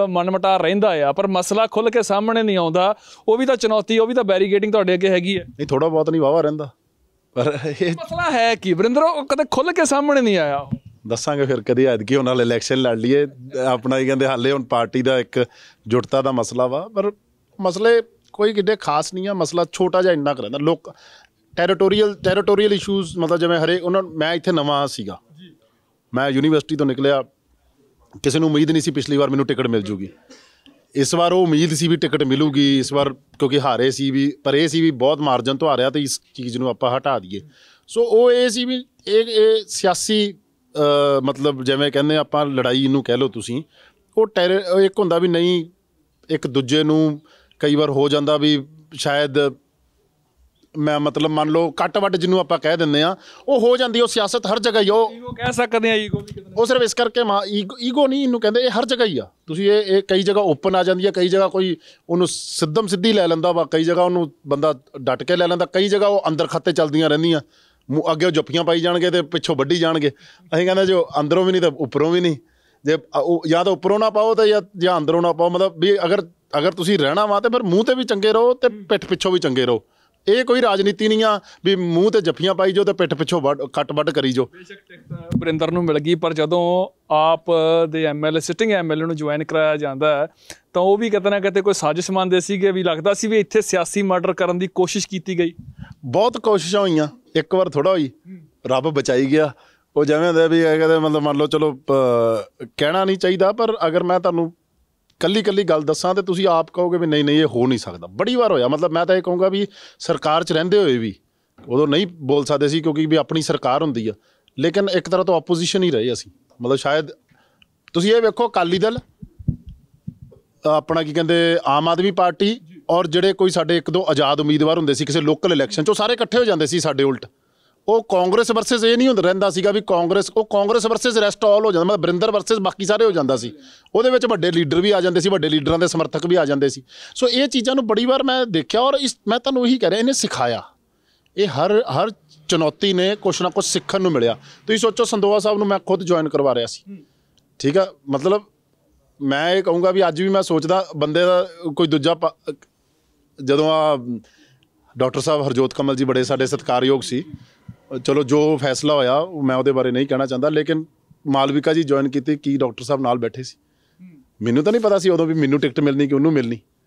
ਮਨਮਟਾ ਰਹਿੰਦਾ ਆ, ਪਰ ਮਸਲਾ ਖੁੱਲ ਕੇ ਸਾਹਮਣੇ ਨਹੀਂ ਆਉਂਦਾ। ਉਹ ਵੀ ਤਾਂ ਚੁਣੌਤੀ, ਉਹ ਵੀ ਤਾਂ ਬੈਰੀਕੇਡਿੰਗ ਤੁਹਾਡੇ ਅੱਗੇ ਹੈਗੀ ਹੈ। ਨਹੀਂ ਥੋੜਾ ਬਹੁਤ ਨਹੀਂ, ਵਾਹਵਾ ਰਹਿੰਦਾ। ਪਰ ਇਹ ਮਸਲਾ ਹੈ ਕੀ ਵਰਿੰਦਰ, ਉਹ ਕਦੇ ਖੁੱਲ ਕੇ ਸਾਹਮਣੇ ਨਹੀਂ ਆਇਆ। ਦੱਸਾਂਗੇ ਫਿਰ ਕਦੇ ਐਤਕੀ ਉਹਨਾਂ ਨਾਲ ਇਲੈਕਸ਼ਨ ਲੜ ਲਈਏ ਆਪਣਾ। ਹੀ ਕਹਿੰਦੇ ਹਾਲੇ ਹੁਣ ਪਾਰਟੀ ਦਾ ਇੱਕ ਜੁਟਤਾ ਦਾ ਮਸਲਾ ਵਾ, ਪਰ ਮਸਲੇ ਕੋਈ ਕਿੱਡੇ ਖਾਸ ਨਹੀਂ ਆ। ਮਸਲਾ ਛੋਟਾ ਜਿਹਾ ਇੰਨਾ ਕੁ ਰਹਿੰਦਾ। ਲੋਕ ਟੈਰੀਟੋਰੀਅਲ ਇਸ਼ੂਜ਼, ਮਤਲਬ ਜਿਵੇਂ ਮੈਂ ਇੱਥੇ ਨਵਾਂ ਸੀਗਾ, ਮੈਂ ਯੂਨੀਵਰਸਿਟੀ ਤੋਂ ਨਿਕਲਿਆ, ਕਿਸੇ ਨੂੰ ਉਮੀਦ ਨਹੀਂ ਸੀ ਪਿਛਲੀ ਵਾਰ ਮੈਨੂੰ ਟਿਕਟ ਮਿਲ ਜੂਗੀ। ਇਸ ਵਾਰ ਉਹ ਉਮੀਦ ਸੀ ਵੀ ਟਿਕਟ ਮਿਲੂਗੀ ਇਸ ਵਾਰ, ਕਿਉਂਕਿ ਹਾਰੇ ਸੀ ਵੀ, ਪਰ ਇਹ ਸੀ ਵੀ ਬਹੁਤ ਮਾਰਜਨ ਤੋਂ ਹਾਰਿਆ, ਤੇ ਇਸ ਚੀਜ਼ ਨੂੰ ਆਪਾਂ ਹਟਾ ਦਈਏ। ਸੋ ਉਹ ਇਹ ਸੀ ਵੀ ਇਹ ਸਿਆਸੀ ਮਤਲਬ ਜਿਵੇਂ ਕਹਿੰਦੇ ਆਪਾਂ ਲੜਾਈ ਨੂੰ ਕਹਿ ਲਓ ਤੁਸੀਂ, ਉਹ ਇੱਕ ਹੁੰਦਾ ਵੀ ਨਹੀਂ, ਇੱਕ ਦੂਜੇ ਨੂੰ ਕਈ ਵਾਰ ਹੋ ਜਾਂਦਾ ਵੀ ਸ਼ਾਇਦ ਮੈਂ ਮਤਲਬ ਮੰਨ ਲਓ ਕੱਟ ਵੱਟ ਜਿਹਨੂੰ ਆਪਾਂ ਕਹਿ ਦਿੰਦੇ ਆ, ਉਹ ਹੋ ਜਾਂਦੀ। ਉਹ ਸਿਆਸਤ ਹਰ ਜਗ੍ਹਾ ਹੀ, ਉਹ ਕਹਿ ਸਕਦੇ ਆ ਈਗੋ, ਉਹ ਸਿਰਫ ਇਸ ਕਰਕੇ ਈਗੋ ਨਹੀਂ ਇਹਨੂੰ ਕਹਿੰਦੇ, ਇਹ ਹਰ ਜਗ੍ਹਾ ਹੀ ਆ। ਤੁਸੀਂ ਇਹ ਕਈ ਜਗ੍ਹਾ ਓਪਨ ਆ ਜਾਂਦੀ ਹੈ, ਕਈ ਜਗ੍ਹਾ ਕੋਈ ਉਹਨੂੰ ਸਿੱਧੀ ਲੈ ਲੈਂਦਾ ਵਾ, ਕਈ ਜਗ੍ਹਾ ਉਹਨੂੰ ਬੰਦਾ ਡਟ ਕੇ ਲੈ ਲੈਂਦਾ, ਕਈ ਜਗ੍ਹਾ ਉਹ ਅੰਦਰ ਖਾਤੇ ਚੱਲਦੀਆਂ ਰਹਿੰਦੀਆਂ, ਅੱਗੇ ਉਹ ਜੱਫੀਆਂ ਪਾਈ ਜਾਣਗੇ ਤੇ ਪਿੱਛੋਂ ਵੱਢੀ ਜਾਣਗੇ। ਅਸੀਂ ਕਹਿੰਦੇ ਜੋ ਅੰਦਰੋਂ ਵੀ ਨਹੀਂ ਤਾਂ ਉੱਪਰੋਂ ਵੀ ਨਹੀਂ, ਜੇ ਜਾਂ ਤਾਂ ਉੱਪਰੋਂ ਨਾ ਪਾਓ ਤਾਂ ਜਾਂ ਅੰਦਰੋਂ ਨਾ ਪਾਓ। ਮਤਲਬ ਵੀ ਅਗਰ ਤੁਸੀਂ ਰਹਿਣਾ ਵਾ ਤੇ ਫਿਰ ਮੂੰਹ ਤੇ ਵੀ ਚੰਗੇ ਰਹੋ ਤੇ ਪਿੱਠ ਪਿੱਛੋਂ ਵੀ ਚੰਗੇ ਰਹੋ। ਇਹ ਕੋਈ ਰਾਜਨੀਤੀ ਨਹੀਂ ਆ ਵੀ ਮੂੰਹ ਤੇ ਜੱਫੀਆਂ ਪਾਈ ਜਾਓ ਤੇ ਪਿੱਠ ਪਿੱਛੋਂ ਕੱਟ ਵੱਢ ਕਰੀ ਜਾਓ। ਬੇਸ਼ੱਕ ਟਿਕਟ ਵਰਿੰਦਰ ਨੂੰ ਮਿਲ ਗਈ, ਪਰ ਜਦੋਂ ਆਪ ਦੇ ਸਿਟਿੰਗ ਐਮਐਲਏ ਨੂੰ ਜੁਆਇਨ ਕਰਾਇਆ ਜਾਂਦਾ ਤਾਂ ਉਹ ਵੀ ਕਿਤੇ ਨਾ ਕਿਤੇ ਕੋਈ ਸਾਜ਼ਿਸ਼ ਮੰਨਦੇ ਸੀਗੇ, ਵੀ ਲੱਗਦਾ ਸੀ ਵੀ ਇੱਥੇ ਸਿਆਸੀ ਮਰਡਰ ਕਰਨ ਦੀ ਕੋਸ਼ਿਸ਼ ਕੀਤੀ ਗਈ। ਬਹੁਤ ਕੋਸ਼ਿਸ਼ਾਂ ਹੋਈਆਂ, ਇੱਕ ਵਾਰ ਥੋੜ੍ਹਾ ਹੋਈ, ਰੱਬ ਬਚਾਈ ਗਿਆ। ਉਹ ਜਿਵੇਂ ਹੁੰਦਾ ਵੀ ਕਹਿੰਦੇ ਮਤਲਬ ਮੰਨ ਲਓ ਚਲੋ ਕਹਿਣਾ ਨਹੀਂ ਚਾਹੀਦਾ, ਪਰ ਅਗਰ ਮੈਂ ਤੁਹਾਨੂੰ ਕੱਲੀ ਗੱਲ ਦੱਸਾਂ ਤੇ ਤੁਸੀਂ ਆਪ ਕਹੋਗੇ ਵੀ ਨਹੀਂ ਇਹ ਹੋ ਨਹੀਂ ਸਕਦਾ। ਬੜੀ ਵਾਰ ਹੋਇਆ। ਮਤਲਬ ਮੈਂ ਤਾਂ ਇਹ ਕਹੂੰਗਾ ਵੀ ਸਰਕਾਰ 'ਚ ਰਹਿੰਦੇ ਹੋਏ ਵੀ ਉਦੋਂ ਨਹੀਂ ਬੋਲ ਸਕਦੇ ਸੀ, ਕਿਉਂਕਿ ਵੀ ਆਪਣੀ ਸਰਕਾਰ ਹੁੰਦੀ ਆ, ਲੇਕਿਨ ਇੱਕ ਤਰ੍ਹਾਂ ਤੋਂ ਆਪੋਜੀਸ਼ਨ ਹੀ ਰਹੇ ਅਸੀਂ। ਮਤਲਬ ਸ਼ਾਇਦ ਤੁਸੀਂ ਇਹ ਵੇਖੋ, ਅਕਾਲੀ ਦਲ, ਆਪਣਾ ਕੀ ਕਹਿੰਦੇ ਆਮ ਆਦਮੀ ਪਾਰਟੀ, ਔਰ ਜਿਹੜੇ ਕੋਈ ਸਾਡੇ ਇੱਕ ਦੋ ਆਜ਼ਾਦ ਉਮੀਦਵਾਰ ਹੁੰਦੇ ਸੀ ਕਿਸੇ ਲੋਕਲ ਇਲੈਕਸ਼ਨ 'ਚ, ਉਹ ਸਾਰੇ ਇਕੱਠੇ ਹੋ ਜਾਂਦੇ ਸੀ ਸਾਡੇ ਉਲਟ। ਉਹ ਕਾਂਗਰਸ ਵਰਸਸ ਇਹ ਨਹੀਂ ਹੁੰਦਾ ਰਹਿੰਦਾ ਸੀਗਾ ਵੀ ਕਾਂਗਰਸ ਵਰਸਸ ਰੈਸਟ ਆਲ ਹੋ ਜਾਂਦਾ, ਮਤਲਬ ਵਰਿੰਦਰ ਵਰਸਸ ਬਾਕੀ ਸਾਰੇ ਹੋ ਜਾਂਦਾ ਸੀ। ਉਹਦੇ ਵਿੱਚ ਵੱਡੇ ਲੀਡਰ ਵੀ ਆ ਜਾਂਦੇ ਸੀ, ਵੱਡੇ ਲੀਡਰਾਂ ਦੇ ਸਮਰਥਕ ਵੀ ਆ ਜਾਂਦੇ ਸੀ। ਸੋ ਇਹ ਚੀਜ਼ਾਂ ਨੂੰ ਬੜੀ ਵਾਰ ਮੈਂ ਦੇਖਿਆ, ਔਰ ਮੈਂ ਤੁਹਾਨੂੰ ਇਹੀ ਕਹਿ ਰਿਹਾ, ਇਹਨੇ ਸਿਖਾਇਆ। ਇਹ ਹਰ ਚੁਣੌਤੀ ਨੇ ਕੁਛ ਨਾ ਕੁਛ ਸਿੱਖਣ ਨੂੰ ਮਿਲਿਆ। ਤੁਸੀਂ ਸੋਚੋ, ਸੰਦੋਆ ਸਾਹਿਬ ਨੂੰ ਮੈਂ ਖੁਦ ਜੁਆਇਨ ਕਰਵਾ ਰਿਹਾ ਸੀ, ਠੀਕ ਆ। ਮਤਲਬ ਮੈਂ ਇਹ ਕਹੂੰਗਾ ਵੀ ਅੱਜ ਵੀ ਮੈਂ ਸੋਚਦਾ ਬੰਦੇ ਦਾ ਕੋਈ ਦੂਜਾ ਜਦੋਂ ਡਾਕਟਰ ਸਾਹਿਬ ਹਰਜੋਤ ਕਮਲ ਜੀ ਬੜੇ ਸਾਡੇ ਸਤਿਕਾਰਯੋਗ ਸੀ, ਚਲੋ ਜੋ ਫੈਸਲਾ ਹੋਇਆ ਮੈਂ ਉਹਦੇ ਬਾਰੇ ਨਹੀਂ ਕਹਿਣਾ ਚਾਹੁੰਦਾ, ਲੇਕਿਨ ਮਾਲਵਿਕਾ ਜੀ ਜੁਆਇਨ ਕੀਤੀ, ਕੀ ਡਾਕਟਰ ਸਾਹਿਬ ਨਾਲ ਬੈਠੇ ਸੀ। ਮੈਨੂੰ ਤਾਂ ਨਹੀਂ ਪਤਾ ਸੀ ਉਦੋਂ ਵੀ ਮੈਨੂੰ ਟਿਕਟ ਮਿਲਣੀ ਕਿ ਉਹਨੂੰ ਮਿਲਣੀ,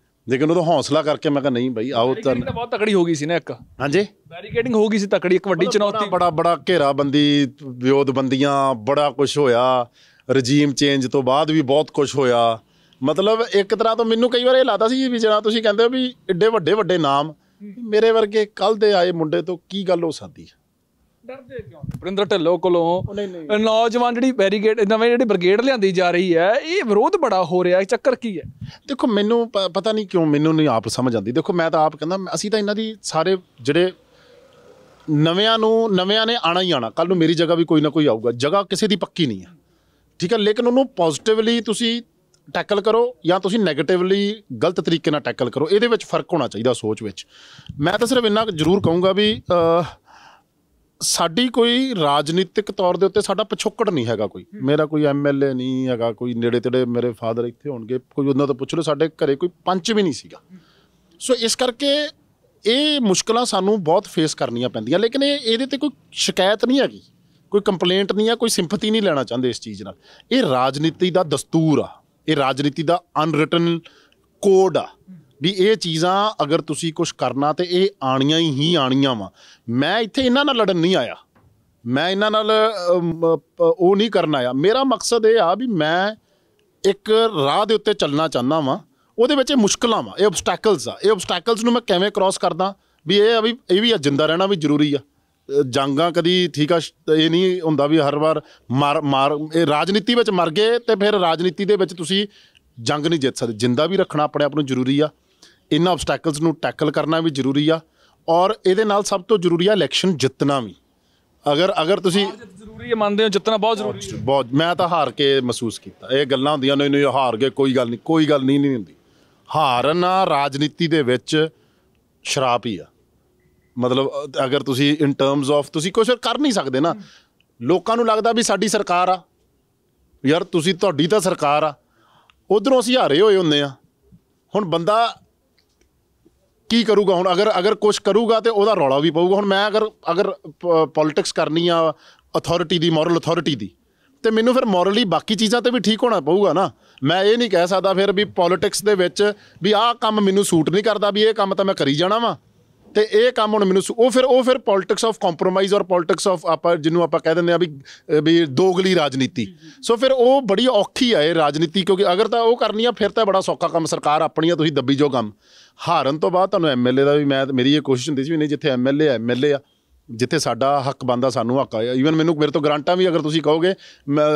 ਲੇਕਿਨ ਉਦੋਂ ਹੌਸਲਾ ਕਰਕੇ ਮੈਂ ਕਿਹਾ ਨਹੀਂ ਬਾਈ ਆਓ। ਤਾਂ ਬਹੁਤ ਤਕੜੀ ਹੋ ਗਈ ਸੀ ਨਾ, ਇੱਕ ਹਾਂਜੀ ਬੈਰੀਕੇਡਿੰਗ ਹੋ ਗਈ ਸੀ ਤਕੜੀ, ਇੱਕ ਵੱਡੀ ਚੁਣੌਤੀ, ਬੜਾ ਘੇਰਾਬੰਦੀ, ਵਿਰੋਧਬੰਦੀਆਂ, ਬੜਾ ਕੁਛ ਹੋਇਆ। ਰਜੀਮ ਚੇਂਜ ਤੋਂ ਬਾਅਦ ਵੀ ਬਹੁਤ ਕੁਛ ਹੋਇਆ। ਮਤਲਬ ਇੱਕ ਤਰ੍ਹਾਂ ਤੋਂ ਮੈਨੂੰ ਕਈ ਵਾਰ ਇਹ ਲੱਗਦਾ ਸੀ ਵੀ ਜਿਹੜਾ ਤੁਸੀਂ ਕਹਿੰਦੇ ਹੋ ਵੀ ਐਡੇ ਵੱਡੇ ਨਾਮ, ਮੇਰੇ ਵਰਗੇ ਕੱਲ੍ਹ ਦੇ ਆਏ ਮੁੰਡੇ ਤੋਂ ਕੀ ਗੱਲ ਹੋ ਸਕਦੀ ਹੈ। ਡਰਦੇ ਕਿਉਂ? ਵਰਿੰਦਰ ਢਿੱਲੋਂ ਕੋਲੋਂ ਨੌਜਵਾਨ ਜਿਹੜੀ ਜਿਹੜੀ ਬ੍ਰਿਗੇਡ ਲਿਆਂਦੀ ਜਾ ਰਹੀ ਹੈ, ਇਹ ਵਿਰੋਧ ਬੜਾ ਹੋ ਰਿਹਾ, ਚੱਕਰ ਕੀ ਹੈ? ਦੇਖੋ ਮੈਨੂੰ ਪਤਾ ਨਹੀਂ ਕਿਉਂ, ਮੈਨੂੰ ਨਹੀਂ ਆਪ ਸਮਝ ਆਉਂਦੀ। ਦੇਖੋ ਮੈਂ ਤਾਂ ਆਪ ਕਹਿੰਦਾ ਅਸੀਂ ਤਾਂ ਇਹਨਾਂ ਦੀ ਸਾਰੇ ਜਿਹੜੇ ਨਵਿਆਂ ਨੇ ਆਉਣਾ ਹੀ ਆਉਣਾ। ਕੱਲ੍ਹ ਨੂੰ ਮੇਰੀ ਜਗ੍ਹਾ ਵੀ ਕੋਈ ਨਾ ਕੋਈ ਆਊਗਾ, ਜਗ੍ਹਾ ਕਿਸੇ ਦੀ ਪੱਕੀ ਨਹੀਂ ਹੈ, ਠੀਕ ਹੈ। ਲੇਕਿਨ ਉਹਨੂੰ ਪੋਜ਼ੀਟਿਵਲੀ ਤੁਸੀਂ ਟੈਕਲ ਕਰੋ ਜਾਂ ਤੁਸੀਂ ਨੈਗੇਟਿਵਲੀ ਗਲਤ ਤਰੀਕੇ ਨਾਲ ਟੈਕਲ ਕਰੋ, ਇਹਦੇ ਵਿੱਚ ਫਰਕ ਹੋਣਾ ਚਾਹੀਦਾ ਸੋਚ ਵਿੱਚ। ਮੈਂ ਤਾਂ ਸਿਰਫ ਇੰਨਾ ਜ਼ਰੂਰ ਕਹੂੰਗਾ ਵੀ ਸਾਡੀ ਕੋਈ ਰਾਜਨੀਤਿਕ ਤੌਰ ਦੇ ਉੱਤੇ ਸਾਡਾ ਪਿਛੋਕੜ ਨਹੀਂ ਹੈਗਾ, ਕੋਈ ਮੇਰਾ ਕੋਈ MLA ਨਹੀਂ ਹੈਗਾ, ਕੋਈ ਨੇੜੇ ਤੇੜੇ ਮੇਰੇ ਫਾਦਰ ਇੱਥੇ ਹੋਣਗੇ, ਕੋਈ ਉਹਨਾਂ ਤੋਂ ਪੁੱਛ ਲਓ, ਸਾਡੇ ਘਰੇ ਕੋਈ ਪੰਚ ਵੀ ਨਹੀਂ ਸੀਗਾ। ਸੋ ਇਸ ਕਰਕੇ ਇਹ ਮੁਸ਼ਕਲਾਂ ਸਾਨੂੰ ਬਹੁਤ ਫੇਸ ਕਰਨੀਆਂ ਪੈਂਦੀਆਂ, ਲੇਕਿਨ ਇਹਦੇ ਤੇ ਕੋਈ ਸ਼ਿਕਾਇਤ ਨਹੀਂ ਹੈਗੀ, ਕੋਈ ਕੰਪਲੇਂਟ ਨਹੀਂ ਆ, ਕੋਈ ਸਿੰਪਥੀ ਨਹੀਂ ਲੈਣਾ ਚਾਹੁੰਦੇ ਇਸ ਚੀਜ਼ ਨਾਲ। ਇਹ ਰਾਜਨੀਤੀ ਦਾ ਦਸਤੂਰ ਆ, ਇਹ ਰਾਜਨੀਤੀ ਦਾ ਅਨਰਿਟਨ ਕੋਡ ਆ ਵੀ ਇਹ ਚੀਜ਼ਾਂ ਅਗਰ ਤੁਸੀਂ ਕੁਛ ਕਰਨਾ ਤੇ ਇਹ ਆਣੀਆਂ ਹੀ ਆਣੀਆਂ ਵਾ। ਮੈਂ ਇੱਥੇ ਇਹਨਾਂ ਨਾਲ ਲੜਨ ਨਹੀਂ ਆਇਆ, ਮੈਂ ਇਹਨਾਂ ਨਾਲ ਉਹ ਨਹੀਂ ਕਰਨ ਆਇਆ। ਮੇਰਾ ਮਕਸਦ ਇਹ ਆ ਵੀ ਮੈਂ ਇੱਕ ਰਾਹ ਦੇ ਉੱਤੇ ਚੱਲਣਾ ਚਾਹੁੰਦਾ ਵਾਂ, ਉਹਦੇ ਵਿੱਚ ਇਹ ਮੁਸ਼ਕਲਾਂ ਵਾ, ਇਹ ਓਬਸਟੈਕਲਸ ਆ। ਇਹ ਓਬਸਟੈਕਲਸ ਨੂੰ ਮੈਂ ਕਿਵੇਂ ਕ੍ਰੋਸ ਕਰਦਾ ਵੀ ਇਹ ਵੀ ਜਿੰਦਾ ਰਹਿਣਾ ਵੀ ਜ਼ਰੂਰੀ ਆ। ਜੰਗਾਂ ਕਦੀ ਠੀਕ ਆ, ਇਹ ਨਹੀਂ ਹੁੰਦਾ ਵੀ ਹਰ ਵਾਰ ਮਾਰ ਇਹ ਰਾਜਨੀਤੀ ਵਿੱਚ ਮਰ ਗਏ ਤੇ ਫਿਰ ਰਾਜਨੀਤੀ ਦੇ ਵਿੱਚ ਤੁਸੀਂ ਜੰਗ ਨਹੀਂ ਜਿੱਤ ਸਕਦੇ। ਜਿੰਦਾ ਵੀ ਰੱਖਣਾ ਆਪਣੇ ਆਪ ਨੂੰ ਜ਼ਰੂਰੀ ਆ, ਇਹਨਾਂ ਓਬਸਟੈਕਲਸ ਨੂੰ ਟੈਕਲ ਕਰਨਾ ਵੀ ਜ਼ਰੂਰੀ ਆ, ਔਰ ਇਹਦੇ ਨਾਲ ਸਭ ਤੋਂ ਜ਼ਰੂਰੀ ਆ ਇਲੈਕਸ਼ਨ ਜਿੱਤਣਾ ਵੀ। ਅਗਰ ਤੁਸੀਂ ਜ਼ਰੂਰੀ ਹੈ ਮੰਨਦੇ ਹੋ, ਜਿੱਤਣਾ ਬਹੁਤ ਜ਼ਰੂਰੀ ਹੈ। ਬਹੁਤ, ਮੈਂ ਤਾਂ ਹਾਰ ਕੇ ਮਹਿਸੂਸ ਕੀਤਾ। ਇਹ ਗੱਲਾਂ ਹੁੰਦੀਆਂ ਨਹੀਂ ਹਾਰ ਗਏ, ਕੋਈ ਗੱਲ ਨਹੀਂ ਹੁੰਦੀ। ਹਾਰਨਾ ਰਾਜਨੀਤੀ ਦੇ ਵਿੱਚ ਸ਼ਰਾਪ ਹੀ ਆ। ਮਤਲਬ ਅਗਰ ਤੁਸੀਂ ਇਨ ਟਰਮਸ ਆਫ ਤੁਸੀਂ ਕੁਛ ਕਰ ਨਹੀਂ ਸਕਦੇ ਨਾ। ਲੋਕਾਂ ਨੂੰ ਲੱਗਦਾ ਵੀ ਸਾਡੀ ਸਰਕਾਰ ਆ, ਯਾਰ ਤੁਹਾਡੀ ਤਾਂ ਸਰਕਾਰ ਆ, ਉੱਧਰੋਂ ਅਸੀਂ ਹਾਰੇ ਹੋਏ ਹੁੰਦੇ ਆ। ਹੁਣ ਬੰਦਾ ਕੀ ਕਰੂਗਾ? ਹੁਣ ਅਗਰ ਕੁਛ ਕਰੂਗਾ ਤੇ ਉਹਦਾ ਰੌਲਾ ਵੀ ਪਊਗਾ। ਹੁਣ ਮੈਂ ਅਗਰ ਪੋਲੀਟਿਕਸ ਕਰਨੀ ਆ ਅਥਾਰਟੀ ਦੀ, ਮੋਰਲ ਅਥਾਰਟੀ ਦੀ, ਤੇ ਮੈਨੂੰ ਫਿਰ ਮੋਰਲੀ ਬਾਕੀ ਚੀਜ਼ਾਂ 'ਤੇ ਵੀ ਠੀਕ ਹੋਣਾ ਪਊਗਾ ਨਾ। ਮੈਂ ਇਹ ਨਹੀਂ ਕਹਿ ਸਕਦਾ ਫਿਰ ਵੀ ਪੋਲੀਟਿਕਸ ਦੇ ਵਿੱਚ ਵੀ ਆਹ ਕੰਮ ਮੈਨੂੰ ਸੂਟ ਨਹੀਂ ਕਰਦਾ, ਵੀ ਇਹ ਕੰਮ ਤਾਂ ਮੈਂ ਕਰੀ ਜਾਣਾ ਵਾ ਤੇ ਇਹ ਕੰਮ ਹੁਣ ਮੈਨੂੰ ਉਹ ਫਿਰ ਪੋਲੀਟਿਕਸ ਆਫ ਕੰਪਰੋਮਾਈਜ਼ ਔਰ ਪੋਲੀਟਿਕਸ ਆਫ ਆਪਾਂ ਜਿਹਨੂੰ ਆਪਾਂ ਕਹਿ ਦਿੰਦੇ ਆ ਵੀ ਦੋਗਲੀ ਰਾਜਨੀਤੀ। ਸੋ ਫਿਰ ਉਹ ਬੜੀ ਔਖੀ ਆ ਇਹ ਰਾਜਨੀਤੀ, ਕਿਉਂਕਿ ਅਗਰ ਤਾਂ ਉਹ ਕਰਨੀ ਆ ਫਿਰ ਤਾਂ ਬੜਾ ਸੌਖਾ ਕੰਮ, ਸਰਕਾਰ ਆਪਣੀ ਆ, ਤੁਸੀਂ ਦੱਬੀ ਜੋ ਕੰਮ। ਹਾਰਨ ਤੋਂ ਬਾਅਦ ਤੁਹਾਨੂੰ MLA ਦਾ ਵੀ ਮੇਰੀ ਇਹ ਕੋਸ਼ਿਸ਼ ਹੁੰਦੀ ਸੀ ਵੀ ਨਹੀਂ, ਜਿੱਥੇ MLA ਆ, ਜਿੱਥੇ ਸਾਡਾ ਹੱਕ ਬਣਦਾ ਸਾਨੂੰ ਹੱਕ ਆ। ਈਵਨ ਮੇਰੇ ਤੋਂ ਗਰਾਂਟਾਂ ਵੀ ਅਗਰ ਤੁਸੀਂ ਕਹੋਗੇ